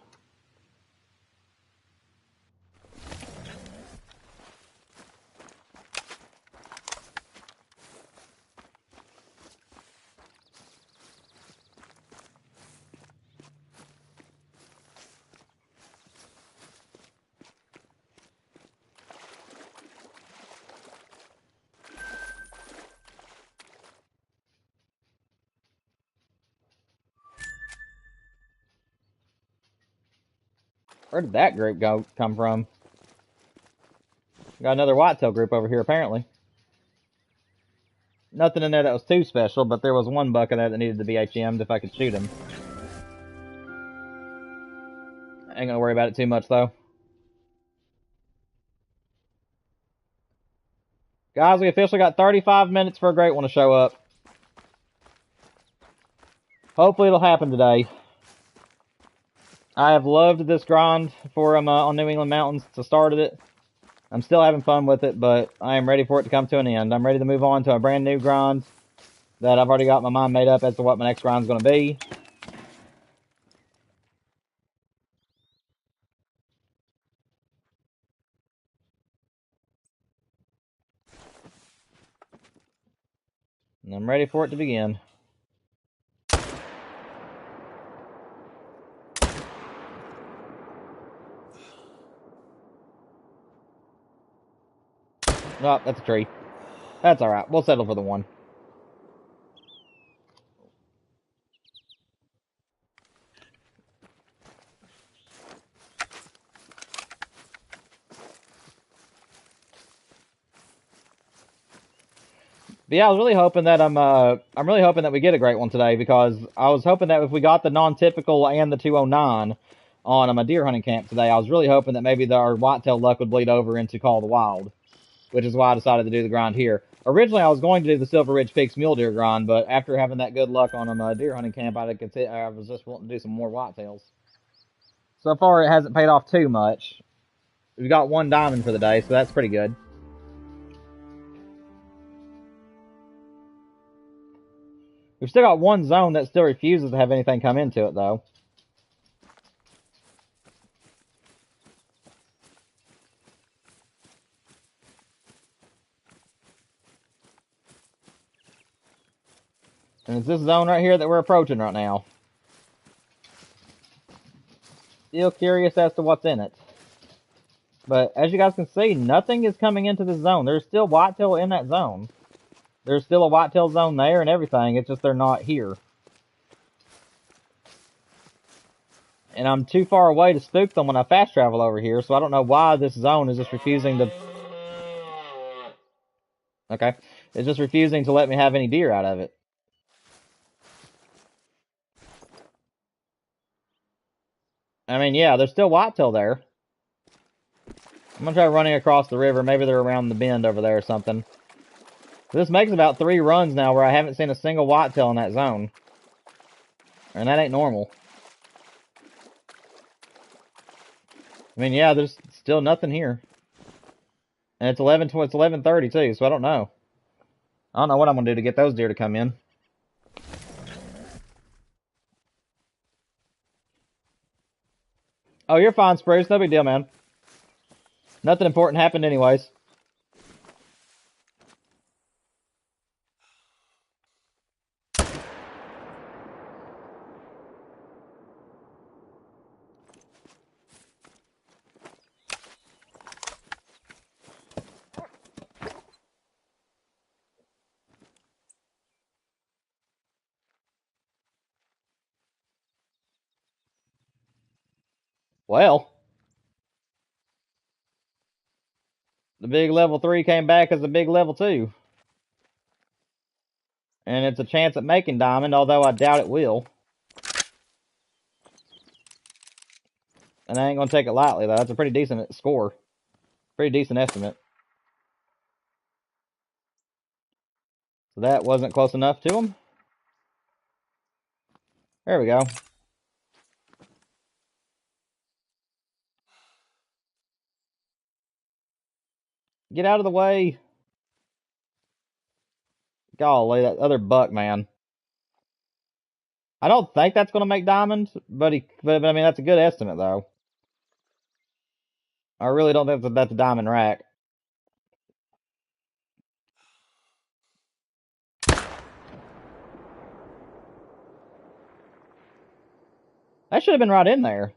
A: Where did that group come from? Got another whitetail group over here, apparently. Nothing in there that was too special, but there was one buck in there that needed to be HM'd if I could shoot him. I ain't gonna worry about it too much, though. Guys, we officially got 35 minutes for a great one to show up. Hopefully it'll happen today. I have loved this grind for on New England Mountains to started it. I'm still having fun with it, but I am ready for it to come to an end. I'm ready to move on to a brand new grind that I've already got my mind made up as to what my next grind is going to be. And I'm ready for it to begin. Oh, that's a tree. That's alright. We'll settle for the one. But yeah, I was really hoping that I'm really hoping that we get a great one today, because I was hoping that if we got the non-typical and the 209 on a deer hunting camp today, I was really hoping that maybe our whitetail luck would bleed over into Call of the Wild, which is why I decided to do the grind here. Originally, I was going to do the Silver Ridge Peaks mule deer grind, but after having that good luck on a deer hunting camp, I was just wanting to do some more whitetails. So far, it hasn't paid off too much. We've got 1 diamond for the day, so that's pretty good. We've still got 1 zone that still refuses to have anything come into it, though. And it's this zone right here that we're approaching right now. Still curious as to what's in it. But as you guys can see, nothing is coming into this zone. There's still whitetail in that zone. There's still a whitetail zone there and everything. It's just they're not here. And I'm too far away to spook them when I fast travel over here, so I don't know why this zone is just refusing to... Okay. It's just refusing to let me have any deer out of it. I mean, yeah, there's still whitetail there. I'm gonna try running across the river. Maybe they're around the bend over there or something. This makes about 3 runs now where I haven't seen a single whitetail in that zone. And that ain't normal. I mean, yeah, there's still nothing here. And it's 11:30 too, so I don't know. I don't know what I'm gonna do to get those deer to come in. Oh, you're fine, Spruce. No big deal, man. Nothing important happened anyways. Well, the big level 3 came back as a big level 2. And it's a chance at making diamond, although I doubt it will. And I ain't gonna take it lightly, though. That's a pretty decent score. Pretty decent estimate. So that wasn't close enough to him. There we go. Get out of the way. Golly, that other buck, man. I don't think that's going to make diamond, but I mean, that's a good estimate, though. I really don't think that's a diamond rack. That should have been right in there.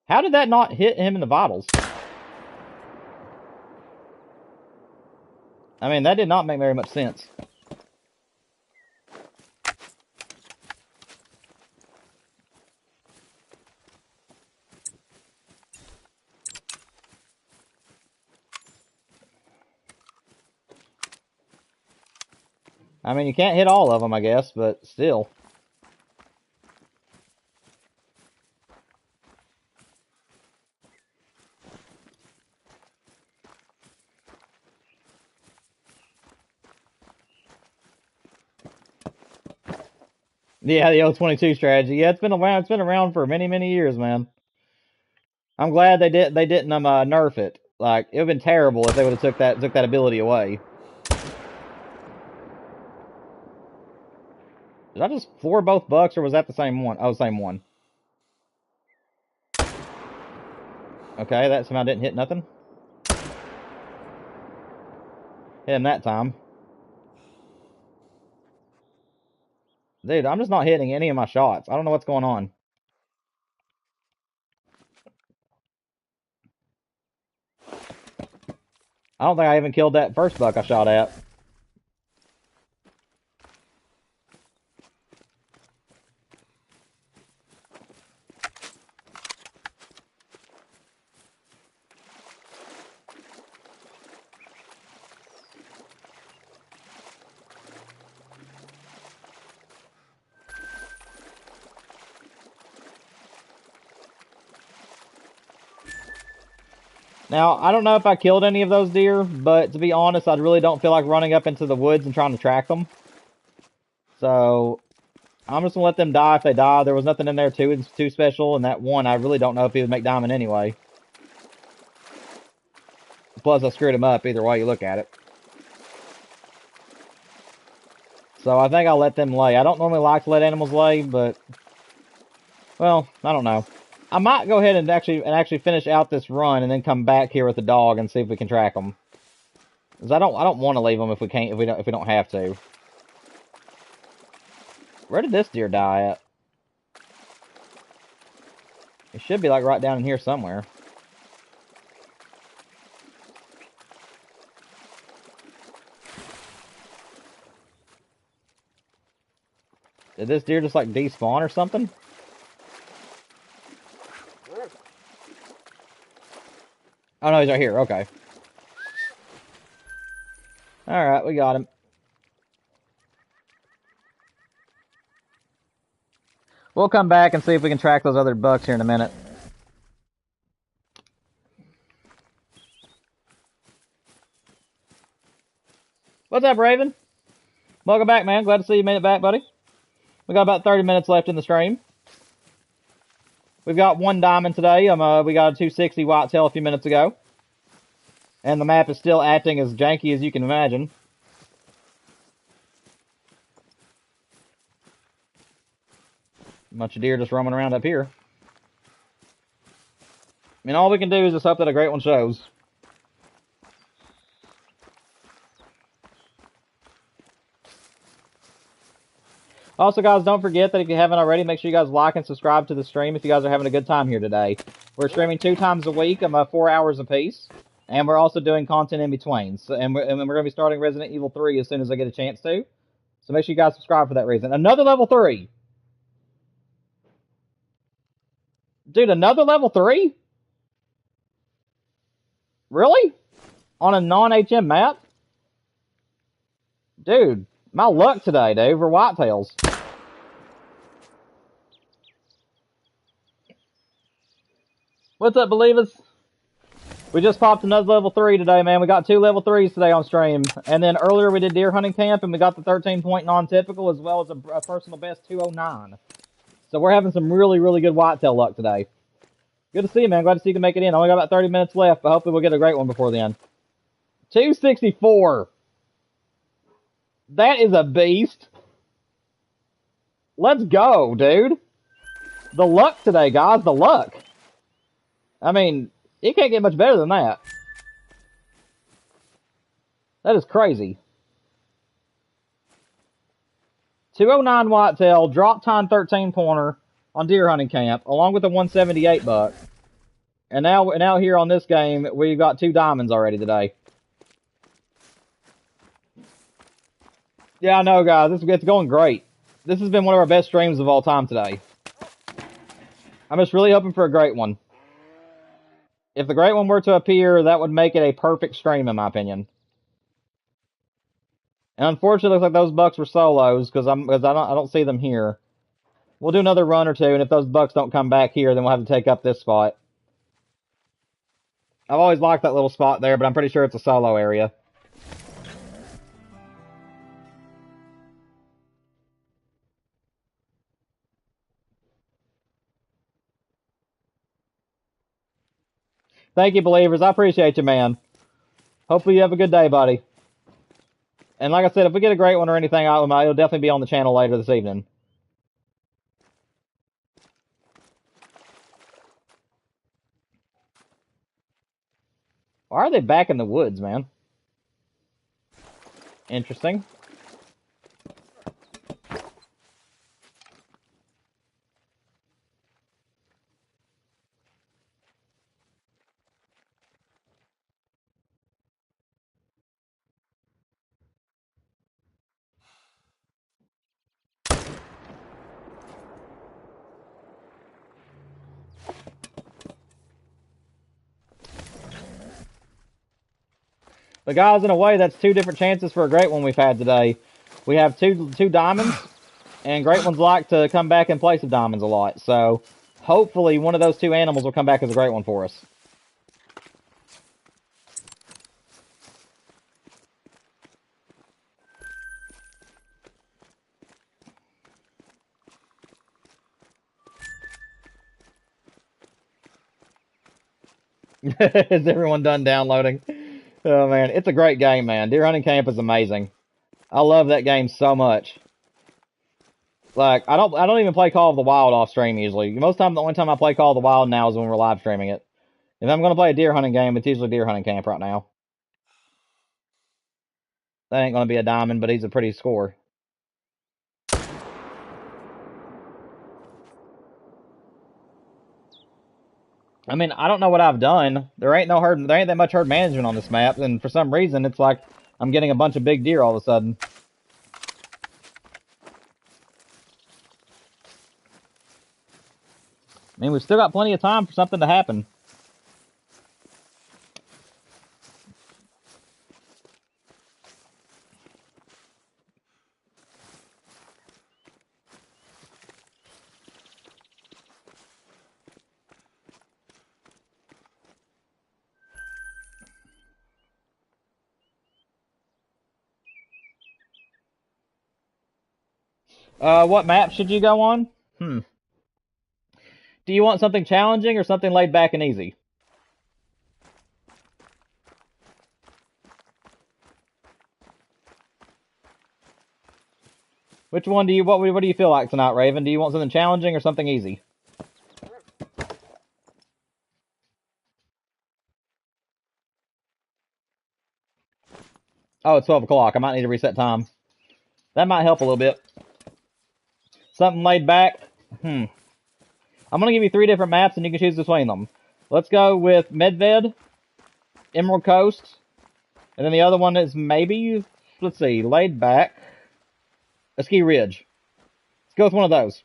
A: How did that not hit him in the vitals? I mean, that did not make very much sense. I mean, you can't hit all of them, I guess, but still. Yeah, the O22 strategy. Yeah, it's been around. It's been around for many, many years, man. I'm glad they didn't nerf it. Like, it would have been terrible if they would have took that ability away. Did I just floor both bucks, or was that the same one? Oh, same one. Okay, that somehow didn't hit nothing. Hit him that time. Dude, I'm just not hitting any of my shots. I don't know what's going on. I don't think I even killed that first buck I shot at. Now, I don't know if I killed any of those deer, but to be honest, I really don't feel like running up into the woods and trying to track them. So, I'm just going to let them die if they die. There was nothing in there too special, and that one, I really don't know if he would make diamond anyway. Plus, I screwed him up either way you look at it. So, I think I'll let them lay. I don't normally like to let animals lay, but... Well, I don't know. I might go ahead and actually finish out this run and then come back here with the dog and see if we can track them. Because I don't want to leave them if we can't, if we don't have to. Where did this deer die at? It should be like right down in here somewhere. Did this deer just like despawn or something? Oh no, he's right here, okay. Alright, we got him. We'll come back and see if we can track those other bucks here in a minute. What's up, Raven? Welcome back, man. Glad to see you made it back, buddy. We got about 30 minutes left in the stream. We've got 1 diamond today. We got a 260 whitetail a few minutes ago. And the map is still acting as janky as you can imagine. A bunch of deer just roaming around up here. I mean, all we can do is just hope that a great one shows. Also, guys, don't forget that if you haven't already, make sure you guys like and subscribe to the stream if you guys are having a good time here today. We're streaming 2 times a week, 4 hours apiece. And we're also doing content in between. So, and we're going to be starting Resident Evil 3 as soon as I get a chance to. So make sure you guys subscribe for that reason. Another level 3! Dude, another level 3? Really? On a non-HM map? Dude, my luck today, dude, for whitetails. What's up, believers? We just popped another level 3 today, man. We got 2 level 3s today on stream. And then earlier we did deer hunting camp, and we got the 13-point non-typical, as well as a personal best 209. So we're having some really, really good whitetail luck today. Good to see you, man. Glad to see you can make it in. Only got about 30 minutes left, but hopefully we'll get a great one before then. 264. That is a beast. Let's go, dude. The luck today, guys. The luck. I mean... It can't get much better than that. That is crazy. 209 whitetail, drop time 13-pointer on deer hunting camp, along with a 178 buck. And now here on this game, we've got 2 diamonds already today. Yeah, I know, guys. It's going great. This has been one of our best streams of all time today. I'm just really hoping for a great one. If the great one were to appear, that would make it a perfect stream, in my opinion. And unfortunately, it looks like those bucks were solos, because I don't see them here. We'll do another run or 2, and if those bucks don't come back here, then we'll have to take up this spot. I've always liked that little spot there, but I'm pretty sure it's a solo area. Thank you, believers. I appreciate you, man. Hopefully you have a good day, buddy. And like I said, if we get a great one or anything, it'll definitely be on the channel later this evening. Why are they back in the woods, man? Interesting. But guys, in a way, that's 2 different chances for a great one we've had today. We have two diamonds, and great ones like to come back in place of diamonds a lot. So, hopefully, one of those 2 animals will come back as a great one for us. Is everyone done downloading? Oh man, it's a great game, man. Deer Hunting Camp is amazing. I love that game so much. Like, I don't even play Call of the Wild off stream usually. Most time, the only time I play Call of the Wild now is when we're live streaming it. If I'm gonna play a deer hunting game, it's usually Deer Hunting Camp right now. That ain't gonna be a diamond, but he's a pretty score. I mean, I don't know what I've done. There ain't that much herd management on this map, and for some reason, it's like I'm getting a bunch of big deer all of a sudden. I mean, we've still got plenty of time for something to happen. What map should you go on? Do you want something challenging or something laid back and easy? Which one what do you feel like tonight, Raven? Do you want something challenging or something easy? Oh, it's 12 o'clock. I might need to reset time. That might help a little bit. Something laid back? I'm going to give you 3 different maps, and you can choose between them. Let's go with Medved, Emerald Coast, and then the other one is maybe, let's see, laid back, a Ski Ridge. Let's go with one of those.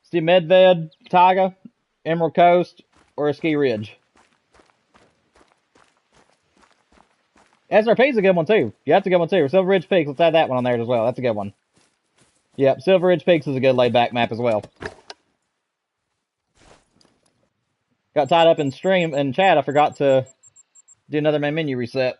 A: See Medved, Taiga, Emerald Coast, or a Ski Ridge. SRP is a good one too. Yeah, that's a good one too. Silver Ridge Peaks, let's add that one on there as well. That's a good one. Yep, Silver Ridge Peaks is a good laid back map as well. Got tied up in stream and chat. I forgot to do another main menu reset.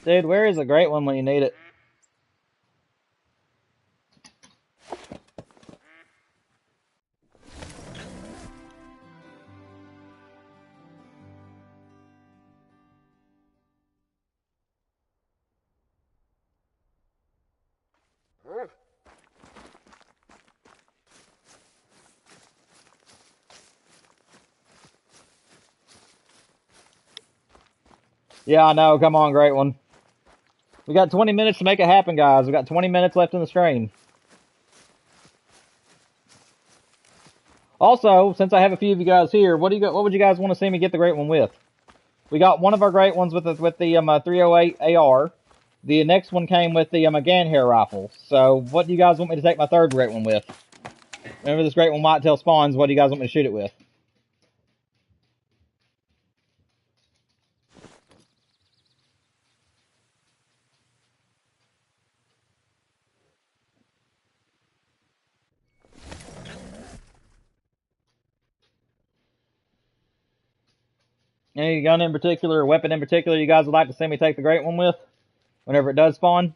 A: Dude, where is a great one when you need it? Yeah, I know. Come on, great one. We got 20 minutes to make it happen, guys. We got 20 minutes left in the stream. Also, since I have a few of you guys here, what would you guys want to see me get the great one with? We got one of our great ones with the 308 AR. The next one came with the Ganhair rifle. So, what do you guys want me to take my third great one with? Remember this great one Whitetail spawns, what do you guys want me to shoot it with? Any gun in particular or weapon in particular you guys would like to see me take the great one with? Whenever it does spawn?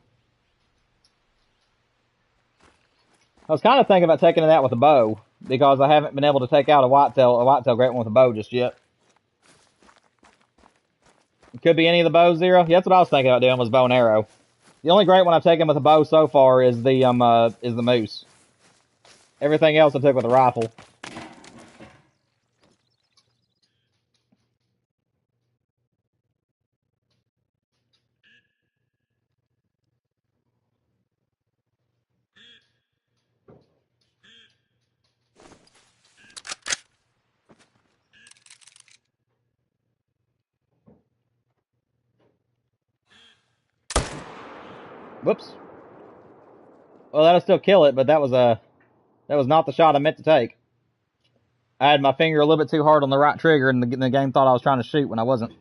A: I was kind of thinking about taking it out with a bow, because I haven't been able to take out a whitetail great one with a bow just yet. It could be any of the bows, Zero. Yeah, that's what I was thinking about doing, was bow and arrow. The only great one I've taken with a bow so far is the moose. Everything else I took with a rifle. Whoops. Well, that'll still kill it, but that was not the shot I meant to take. I had my finger a little bit too hard on the right trigger, and the game thought I was trying to shoot when I wasn't.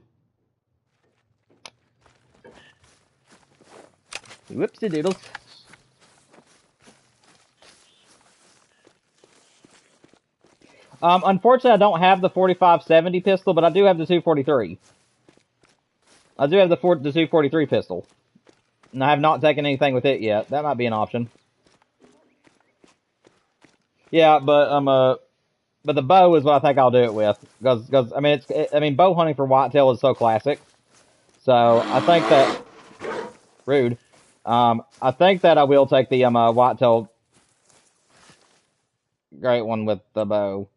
A: Whoopsie doodles. Unfortunately, I don't have the 45-70 pistol, but I do have the 243. I do have the 243 pistol, and I have not taken anything with it yet. That might be an option. Yeah, but the bow is what I think I'll do it with, because I mean bow hunting for whitetail is so classic. So I think that rude. I think that I will take the whitetail great one with the bow.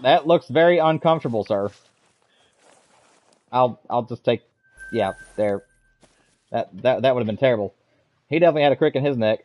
A: That looks very uncomfortable, sir. I'll just take, yeah, there. That would have been terrible. He definitely had a crick in his neck.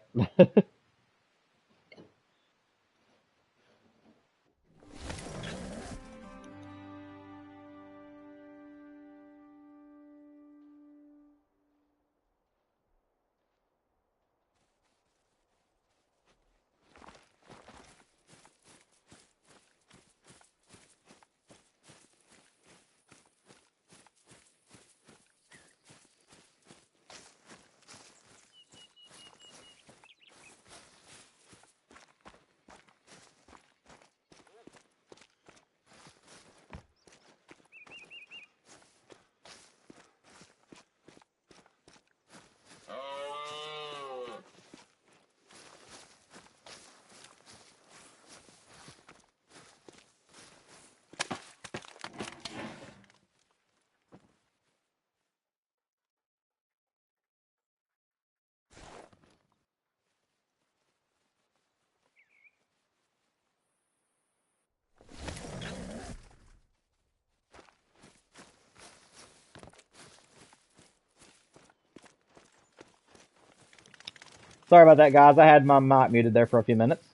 A: Sorry about that, guys. I had my mic muted there for a few minutes.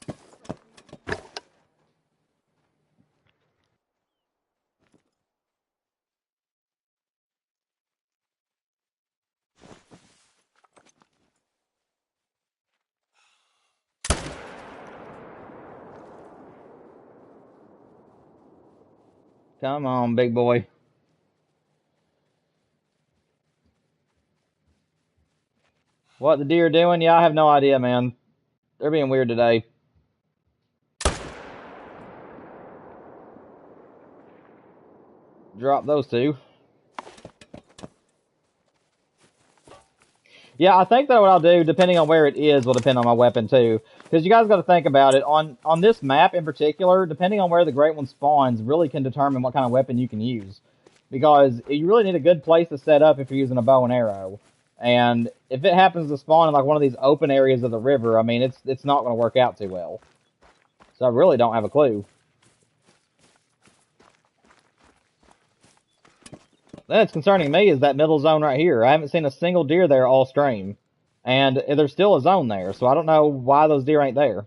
A: Come on, big boy. What the deer doing? Yeah, I have no idea, man. They're being weird today. Drop those two. Yeah, I think that what I'll do, depending on where it is, will depend on my weapon too. Because you guys got to think about it. On this map in particular, depending on where the great one spawns, really can determine what kind of weapon you can use. Because you really need a good place to set up if you're using a bow and arrow. And if it happens to spawn in like one of these open areas of the river, I mean, it's not going to work out too well. So I really don't have a clue. That's concerning me is that middle zone right here. I haven't seen a single deer there all stream. And there's still a zone there, so I don't know why those deer ain't there.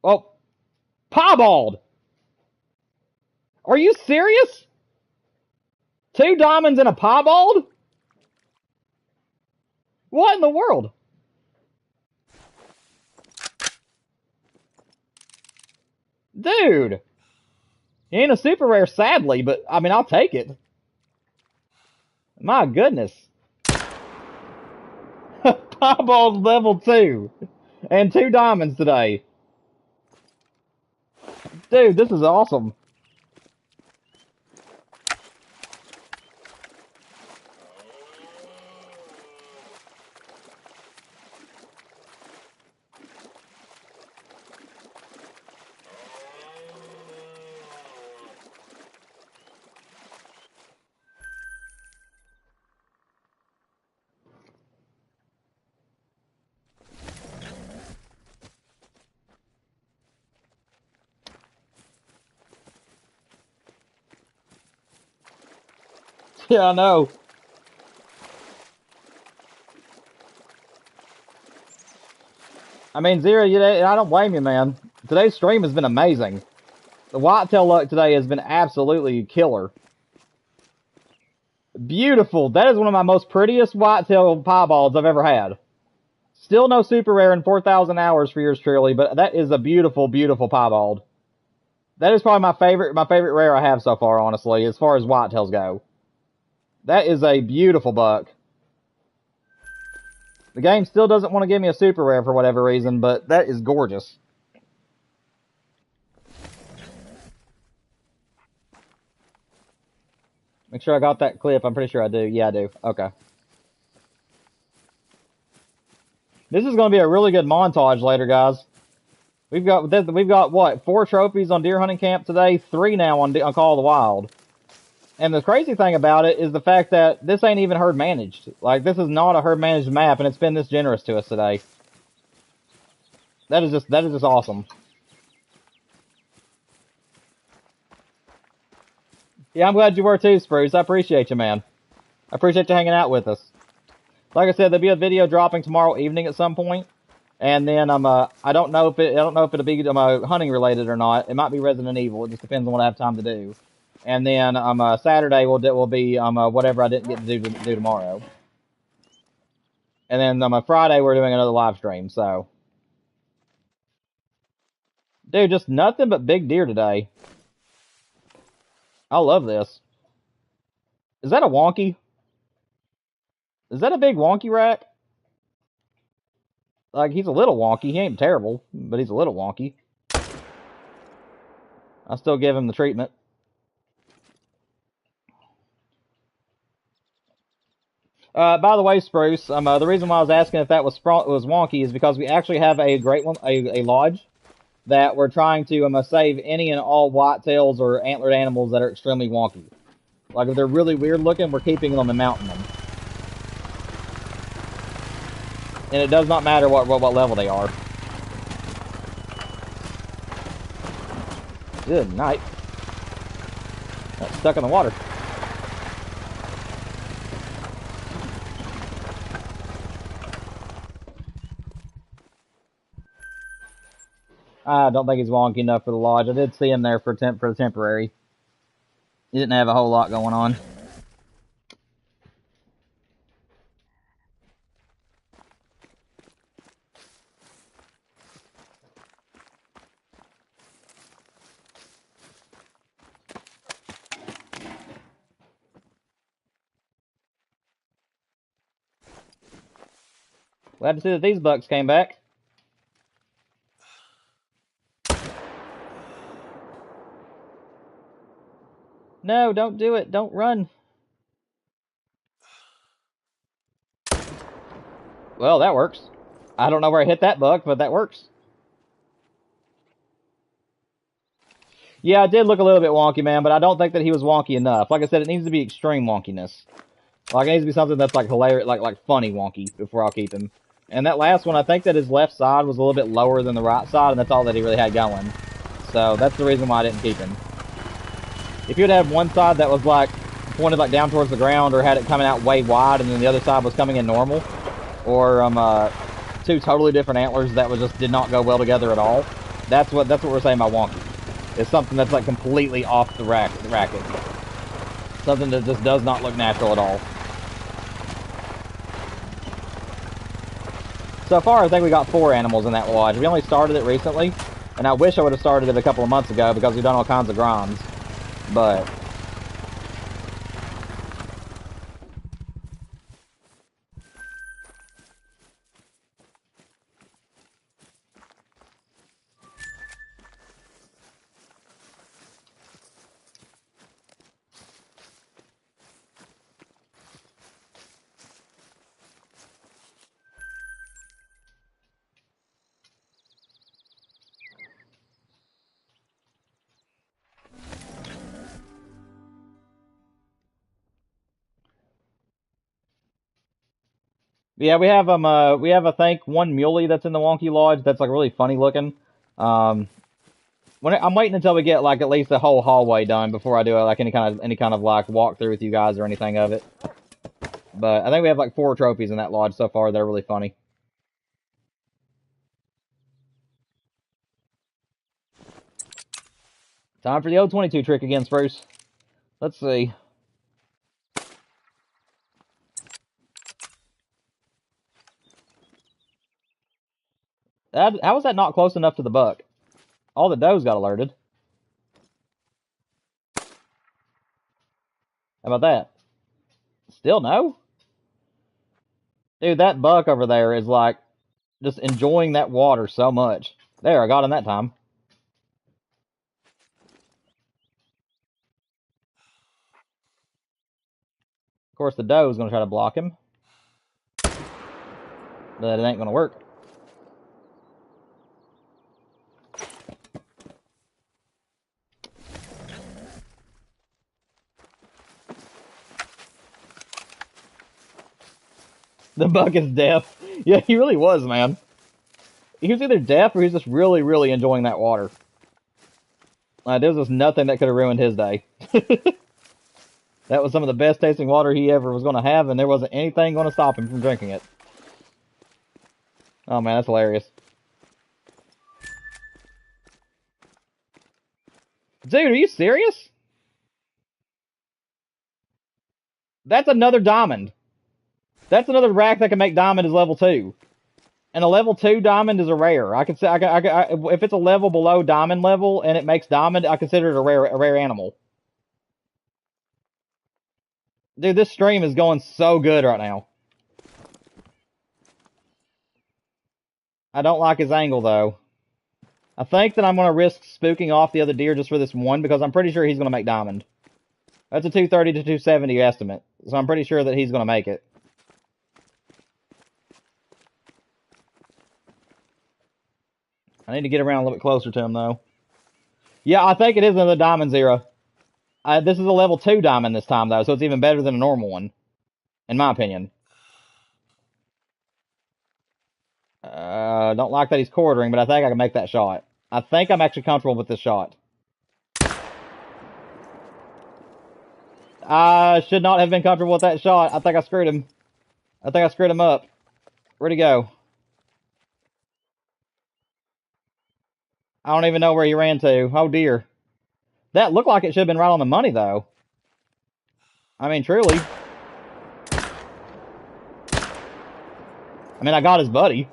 A: Oh, piebald! Are you serious? 2 diamonds and a piebald? What in the world? Dude! He ain't a super rare, sadly, but, I mean, I'll take it. My goodness. Piebald's level 2. And 2 diamonds today. Dude, this is awesome. Yeah, I know. I mean, Zero, I don't blame you, man. Today's stream has been amazing. The whitetail luck today has been absolutely killer. Beautiful. That is one of my most prettiest whitetail piebalds I've ever had. Still no super rare in 4,000 hours for yours truly, but that is a beautiful, beautiful piebald. That is probably my favorite rare I have so far, honestly, as far as whitetails go. That is a beautiful buck. The game still doesn't want to give me a super rare for whatever reason, but that is gorgeous. Make sure I got that clip. I'm pretty sure I do. Yeah, I do. Okay. This is going to be a really good montage later, guys. We've got what, 4 trophies on deer hunting camp today, 3 now on Call of the Wild. And the crazy thing about it is the fact that this ain't even herd managed. Like, this is not a herd managed map, and it's been this generous to us today. That is just awesome. Yeah, I'm glad you were too, Spruce. I appreciate you, man. I appreciate you hanging out with us. Like I said, there'll be a video dropping tomorrow evening at some point, and then I don't know if it'll be hunting related or not. It might be Resident Evil. It just depends on what I have time to do. And then Saturday will be whatever I didn't get to do tomorrow. And then Friday we're doing another live stream. So, dude, just nothing but big deer today. I love this. Is that a wonky? Is that a big wonky rack? Like, he's a little wonky. He ain't terrible, but he's a little wonky. I still give him the treatment. By the way, Spruce, the reason why I was asking if that was wonky is because we actually have a great one, a lodge that we're trying to save any and all whitetails or antlered animals that are extremely wonky. Like, if they're really weird looking, we're keeping them and mounting them. And it does not matter what level they are. Good night. Got stuck in the water. I don't think he's wonky enough for the lodge. I did see him there for the temporary. He didn't have a whole lot going on. Glad to see that these bucks came back. No, don't do it. Don't run. Well, that works. I don't know where I hit that buck, but that works. Yeah, it did look a little bit wonky, man, but I don't think that he was wonky enough. Like I said, it needs to be extreme wonkiness. Like, it needs to be something that's, like, hilarious, like funny wonky before I'll keep him. And that last one, I think that his left side was a little bit lower than the right side, and that's all that he really had going. So, that's the reason why I didn't keep him. If you'd had one side that was, like, pointed, like, down towards the ground, or had it coming out way wide, and then the other side was coming in normal, or, 2 totally different antlers that just did not go well together at all, that's what we're saying by wonky. It's something that's, like, completely off the racket. Something that just does not look natural at all. So far, I think we got 4 animals in that lodge. We only started it recently, and I wish I would have started it a couple of months ago because we've done all kinds of grinds. But yeah, we have I think 1 muley that's in the wonky lodge that's like really funny looking. I'm waiting until we get like at least the whole hallway done before I do like any kind of like walkthrough with you guys or anything of it. But I think we have like 4 trophies in that lodge so far that are really funny. Time for the old 22 trick again, Spruce. Let's see. How was that not close enough to the buck? All the does got alerted. How about that? Still no? Dude, that buck over there is like just enjoying that water so much. There, I got him that time. Of course, the doe is going to try to block him. But it ain't going to work. The buck is deaf. Yeah, he really was, man. He was either deaf or he was just really, really enjoying that water. There was just nothing that could have ruined his day. That was some of the best tasting water he ever was going to have, and there wasn't anything going to stop him from drinking it. Oh, man, that's hilarious. Dude, are you serious? That's another diamond. That's another rack that can make diamond is level 2. And a level 2 diamond is a rare. I could say, if it's a level below diamond level and it makes diamond, I consider it a rare animal. Dude, this stream is going so good right now. I don't like his angle, though. I think that I'm going to risk spooking off the other deer just for this one, because I'm pretty sure he's going to make diamond. That's a 230 to 270 estimate, so I'm pretty sure that he's going to make it. I need to get around a little bit closer to him, though. Yeah, I think it is another diamond zero. This is a level 2 diamond this time, though, so it's even better than a normal one, in my opinion. Don't like that he's quartering, but I think I can make that shot. I think I'm actually comfortable with this shot. I should not have been comfortable with that shot. I think I screwed him. I think I screwed him up. Where'd he go? I don't even know where he ran to. Oh, dear. That looked like it should have been right on the money, though. I mean, truly. I mean, I got his buddy.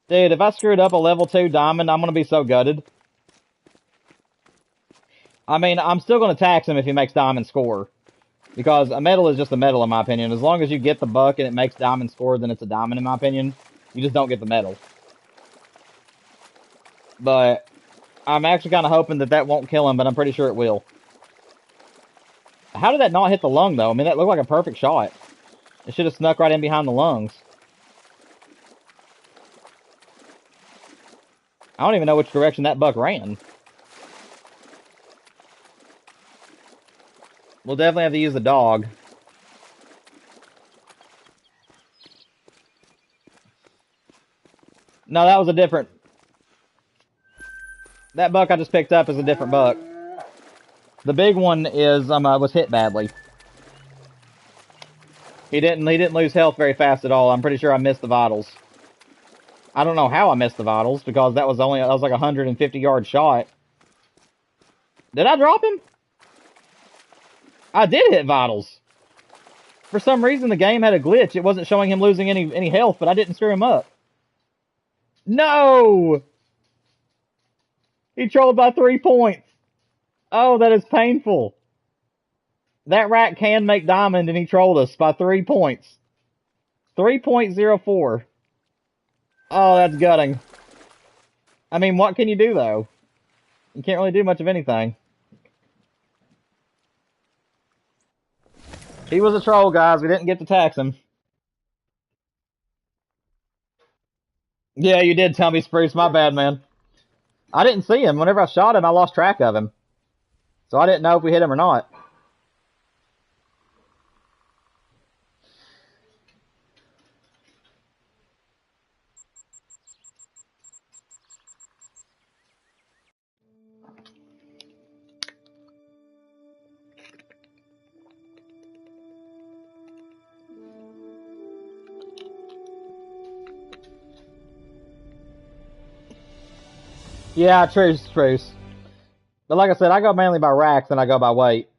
A: Dude, if I screwed up a level 2 diamond, I'm going to be so gutted. I mean, I'm still going to tax him if he makes diamond score. Because a medal is just a medal, in my opinion. As long as you get the buck and it makes diamond score, then it's a diamond, in my opinion. You just don't get the medal. But I'm actually kind of hoping that that won't kill him, but I'm pretty sure it will. How did that not hit the lung, though? I mean, that looked like a perfect shot. It should have snuck right in behind the lungs. I don't even know which direction that buck ran. We'll definitely have to use the dog. No, that was a different... That buck I just picked up is a different buck. The big one is was hit badly. He didn't lose health very fast at all. I'm pretty sure I missed the vitals. I don't know how I missed the vitals, because that was like a 150-yard shot. Did I drop him? I did hit vitals. For some reason, the game had a glitch. It wasn't showing him losing any health, but I didn't screw him up. No! He trolled by 3 points. Oh, that is painful. That rat can make diamond, and he trolled us by 3 points. 3.04. Oh, that's gutting. I mean, what can you do, though? You can't really do much of anything. He was a troll, guys. We didn't get to tax him. Yeah, you did tell me, Spruce. My bad, man. I didn't see him. Whenever I shot him, I lost track of him. So I didn't know if we hit him or not. Yeah, truce. But like I said, I go mainly by racks and I go by weight.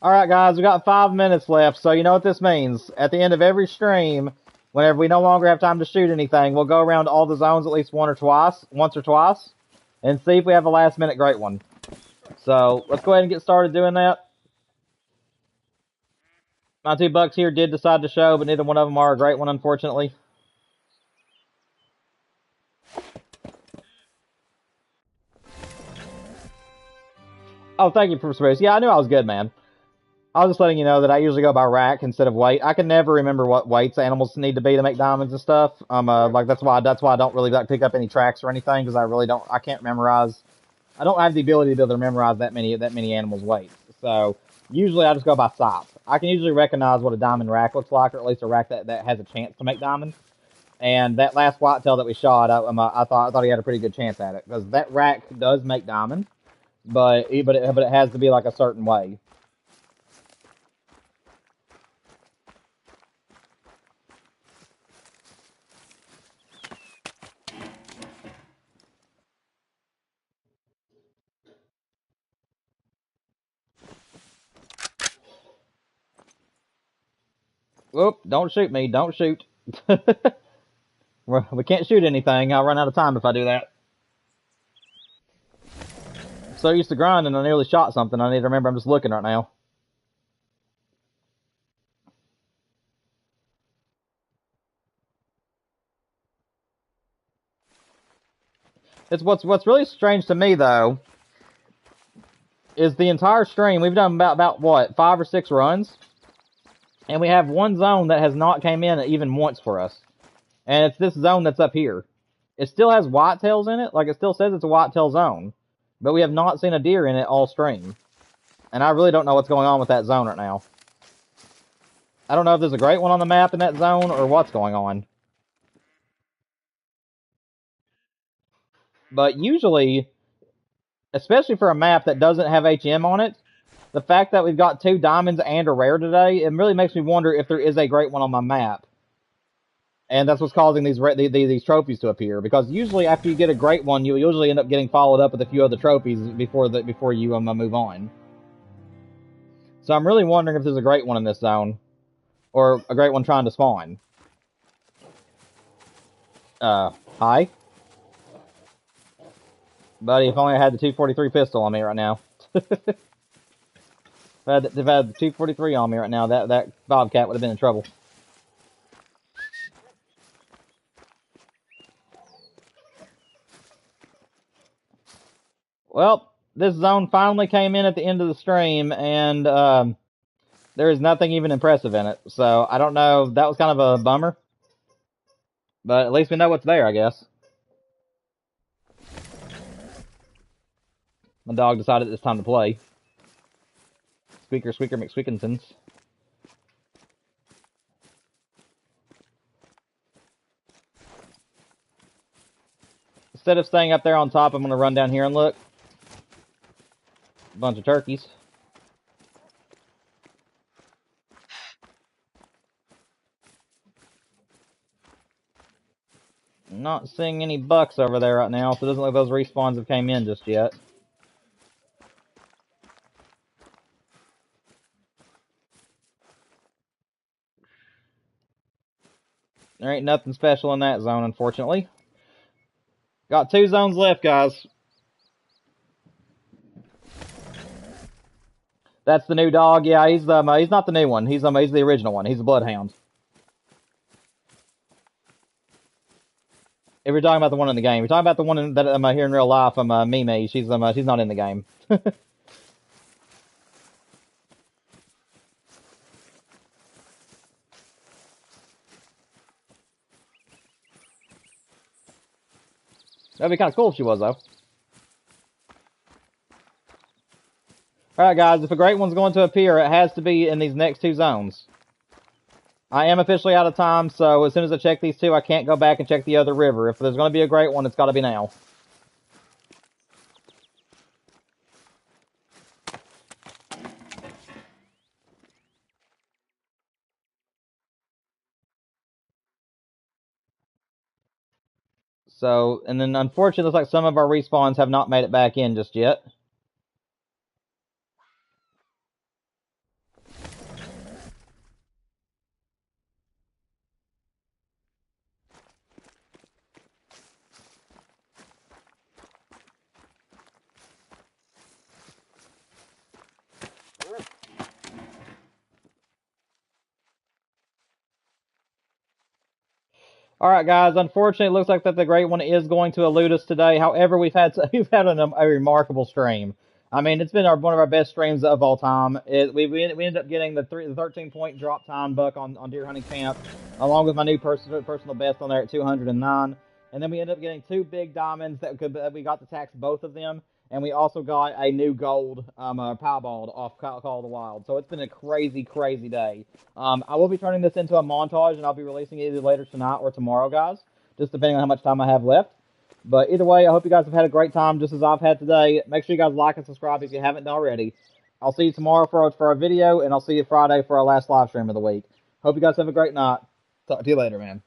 A: Alright guys, we got 5 minutes left, so you know what this means. At the end of every stream, whenever we no longer have time to shoot anything, we'll go around all the zones at least once or twice, and see if we have a last minute great one. So, let's go ahead and get started doing that. My 2 bucks here did decide to show, but neither one of them are a great one, unfortunately. Oh, thank you for space. Yeah, I knew I was good, man. I was just letting you know that I usually go by rack instead of weight. I can never remember what weights animals need to be to make diamonds and stuff. Like that's why I don't really like pick up any tracks or anything, because I can't memorize. I don't have the ability to be able to memorize that many animals' weights. So usually I just go by size. I can usually recognize what a diamond rack looks like, or at least a rack that has a chance to make diamonds. And that last whitetail that we shot, I thought he had a pretty good chance at it, because that rack does make diamonds, but it has to be like a certain way. Whoop, don't shoot me, don't shoot. We can't shoot anything. I'll run out of time if I do that. I'm so used to grinding, I nearly shot something. I need to remember I'm just looking right now. It's what's really strange to me though is the entire stream we've done about what 5 or 6 runs, and we have one zone that has not came in even once for us, and it's this zone that's up here. It still has whitetails in it, like it still says it's a whitetail zone, but we have not seen a deer in it all stream, and I really don't know what's going on with that zone right now. I don't know if there's a great one on the map in that zone or what's going on. But usually, especially for a map that doesn't have HM on it, the fact that we've got 2 diamonds and a rare today, it really makes me wonder if there is a great one on my map. And that's what's causing these trophies to appear. Because usually after you get a great one, you usually end up getting followed up with a few other trophies before you move on. So I'm really wondering if there's a great one in this zone. Or a great one trying to spawn. Hi? Buddy, if only I had the 243 pistol on me right now. If I had the 243 on me right now, that Bobcat would have been in trouble. Well, this zone finally came in at the end of the stream, and there is nothing even impressive in it. So I don't know. That was kind of a bummer. But at least we know what's there, I guess. My dog decided it's time to play. Squeaker McSqueakingtons. Instead of staying up there on top, I'm going to run down here and look. Bunch of turkeys. Not seeing any bucks over there right now, so it doesn't look like those respawns have came in just yet. There ain't nothing special in that zone, unfortunately. Got 2 zones left, guys. That's the new dog. Yeah, he's not the new one. He's the original one. He's a bloodhound. If you're talking about the one in the game, if you're talking about the one that I'm here in real life, Mimi. She's not in the game. That'd be kind of cool if she was, though. Alright, guys, if a great one's going to appear, it has to be in these next 2 zones. I am officially out of time, so as soon as I check these 2, I can't go back and check the other river. If there's going to be a great one, it's got to be now. So, and then unfortunately, it looks like some of our respawns have not made it back in just yet. All right, guys. Unfortunately, it looks like that the great one is going to elude us today. However, we've had a remarkable stream. I mean, it's been one of our best streams of all time. We ended up getting the 13-point drop time buck on deer hunting camp, along with my new personal best on there at 209. And then we ended up getting two big diamonds that we got to tax both of them. And we also got a new gold Powerball off Call of the Wild. So it's been a crazy, crazy day. I will be turning this into a montage, and I'll be releasing it either later tonight or tomorrow, guys, just depending on how much time I have left. But either way, I hope you guys have had a great time, just as I've had today. Make sure you guys like and subscribe if you haven't already. I'll see you tomorrow for our video, and I'll see you Friday for our last live stream of the week. Hope you guys have a great night. Talk to you later, man.